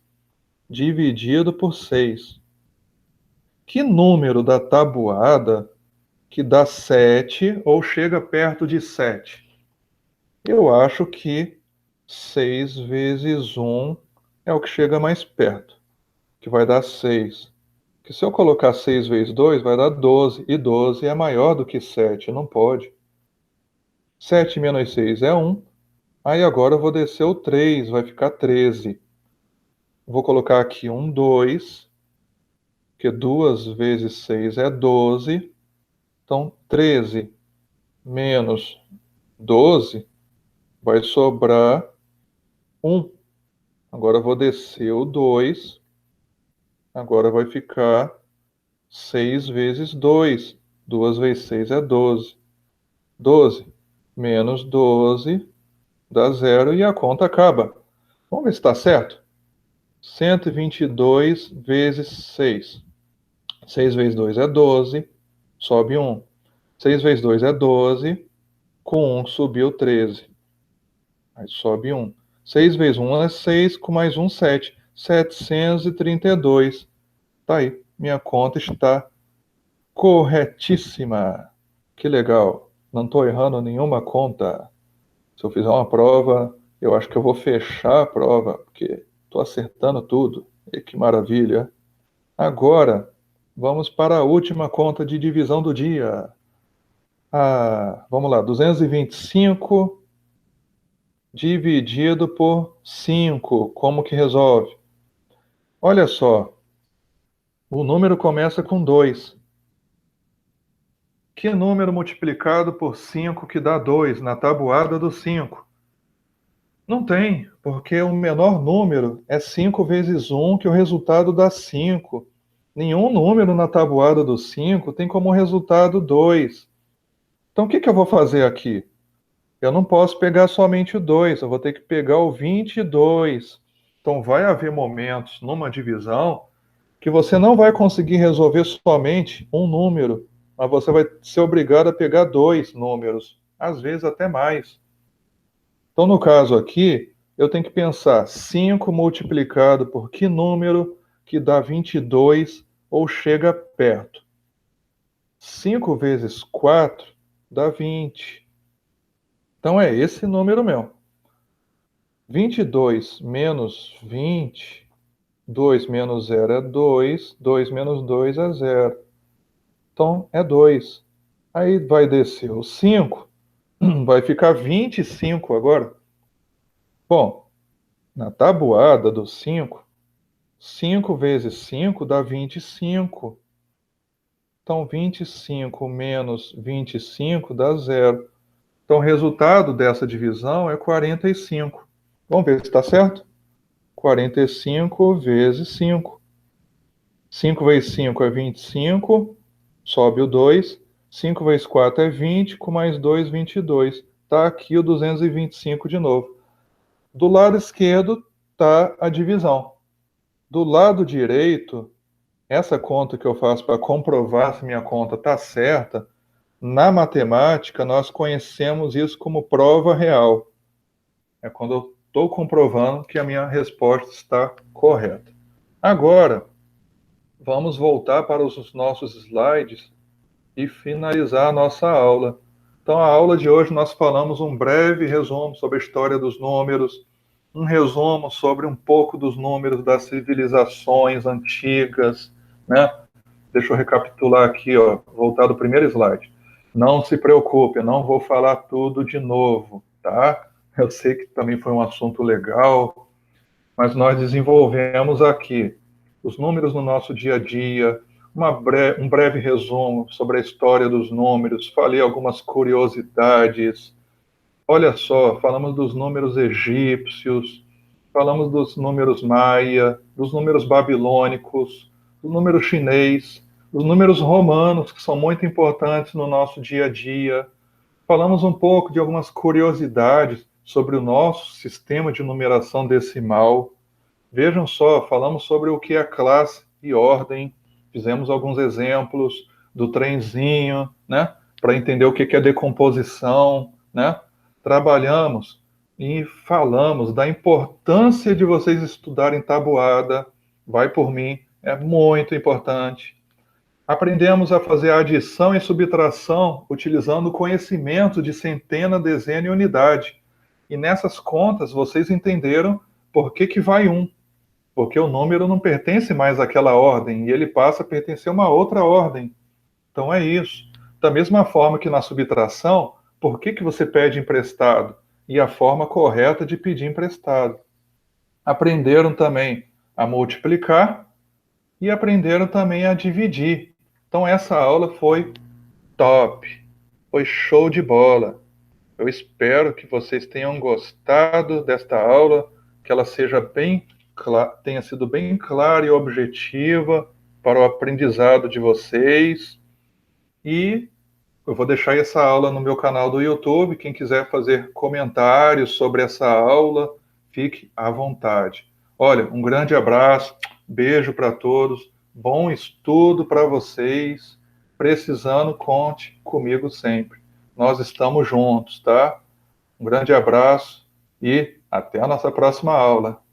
dividido por 6. Que número da tabuada que dá 7 ou chega perto de 7? Eu acho que 6 vezes 1 é o que chega mais perto, que vai dar 6. Que se eu colocar 6 vezes 2, vai dar 12. E 12 é maior do que 7, não pode. 7 menos 6 é 1. Aí agora eu vou descer o 3, vai ficar 13. Vou colocar aqui um 2, que 2 vezes 6 é 12. Então, 13 menos 12 vai sobrar 1. Agora eu vou descer o 2. Agora vai ficar 6 vezes 2. 2 vezes 6 é 12. 12 menos 12 dá 0 e a conta acaba. Vamos ver se está certo? 122 vezes 6. 6 vezes 2 é 12, sobe 1. 6 vezes 2 é 12, com 1 subiu 13. Aí sobe 1. 6 vezes 1 é 6, com mais 1, 7. 732. Tá aí, minha conta está corretíssima. Que legal, não estou errando nenhuma conta. Se eu fizer uma prova, eu acho que eu vou fechar a prova, porque estou acertando tudo. E que maravilha. Agora, vamos para a última conta de divisão do dia. Vamos lá, 225 dividido por 5. Como que resolve? Olha só, o número começa com 2. Que número multiplicado por 5 que dá 2 na tabuada do 5? Não tem, porque o menor número é 5 vezes 1, que o resultado dá 5. Nenhum número na tabuada do 5 tem como resultado 2. Então, o que eu vou fazer aqui? Eu não posso pegar somente o 2, eu vou ter que pegar o 22. Então, vai haver momentos numa divisão que você não vai conseguir resolver somente um número, mas você vai ser obrigado a pegar 2 números, às vezes até mais. Então, no caso aqui, eu tenho que pensar 5 multiplicado por que número que dá 22 ou chega perto. 5 vezes 4 dá 20. Então, é esse número mesmo. 22 menos 20, 2 menos 0 é 2, 2 menos 2 é 0. Então, é 2. Aí vai descer o 5, vai ficar 25 agora. Bom, na tabuada do 5, 5 vezes 5 dá 25. Então, 25 menos 25 dá 0. Então, o resultado dessa divisão é 45. Vamos ver se está certo? 45 vezes 5. 5 vezes 5 é 25, sobe o 2. 5 vezes 4 é 20, com mais 2, 22. Está aqui o 225 de novo. Do lado esquerdo está a divisão. Do lado direito, essa conta que eu faço para comprovar se minha conta está certa, na matemática nós conhecemos isso como prova real. É quando eu estou comprovando que a minha resposta está correta. Agora, vamos voltar para os nossos slides e finalizar a nossa aula. Então, a aula de hoje nós falamos um breve resumo sobre a história dos números, um resumo sobre um pouco dos números das civilizações antigas, né? Deixa eu recapitular aqui, ó, voltar do primeiro slide. Não se preocupe, eu não vou falar tudo de novo, tá? Eu sei que também foi um assunto legal, mas nós desenvolvemos aqui os números no nosso dia a dia, um breve resumo sobre a história dos números, falei algumas curiosidades. Olha só, falamos dos números egípcios, falamos dos números maia, dos números babilônicos, do número chinês, dos números romanos, que são muito importantes no nosso dia a dia. Falamos um pouco de algumas curiosidades sobre o nosso sistema de numeração decimal. Vejam só, falamos sobre o que é classe e ordem, fizemos alguns exemplos do trenzinho, né, para entender o que é decomposição, né? Trabalhamos e falamos da importância de vocês estudarem tabuada, vai por mim, é muito importante. Aprendemos a fazer adição e subtração utilizando o conhecimento de centena, dezena e unidade. E nessas contas vocês entenderam por que vai 1. porque o número não pertence mais àquela ordem e ele passa a pertencer a uma outra ordem. Então é isso. Da mesma forma que na subtração, por que você pede emprestado? E a forma correta de pedir emprestado. Aprenderam também a multiplicar e aprenderam também a dividir. Então essa aula foi top, foi show de bola. Eu espero que vocês tenham gostado desta aula, que ela seja tenha sido bem clara e objetiva para o aprendizado de vocês. E eu vou deixar essa aula no meu canal do YouTube. Quem quiser fazer comentários sobre essa aula, fique à vontade. Olha, um grande abraço, beijo para todos, bom estudo para vocês. Precisando, conte comigo sempre. Nós estamos juntos, tá? Um grande abraço e até a nossa próxima aula.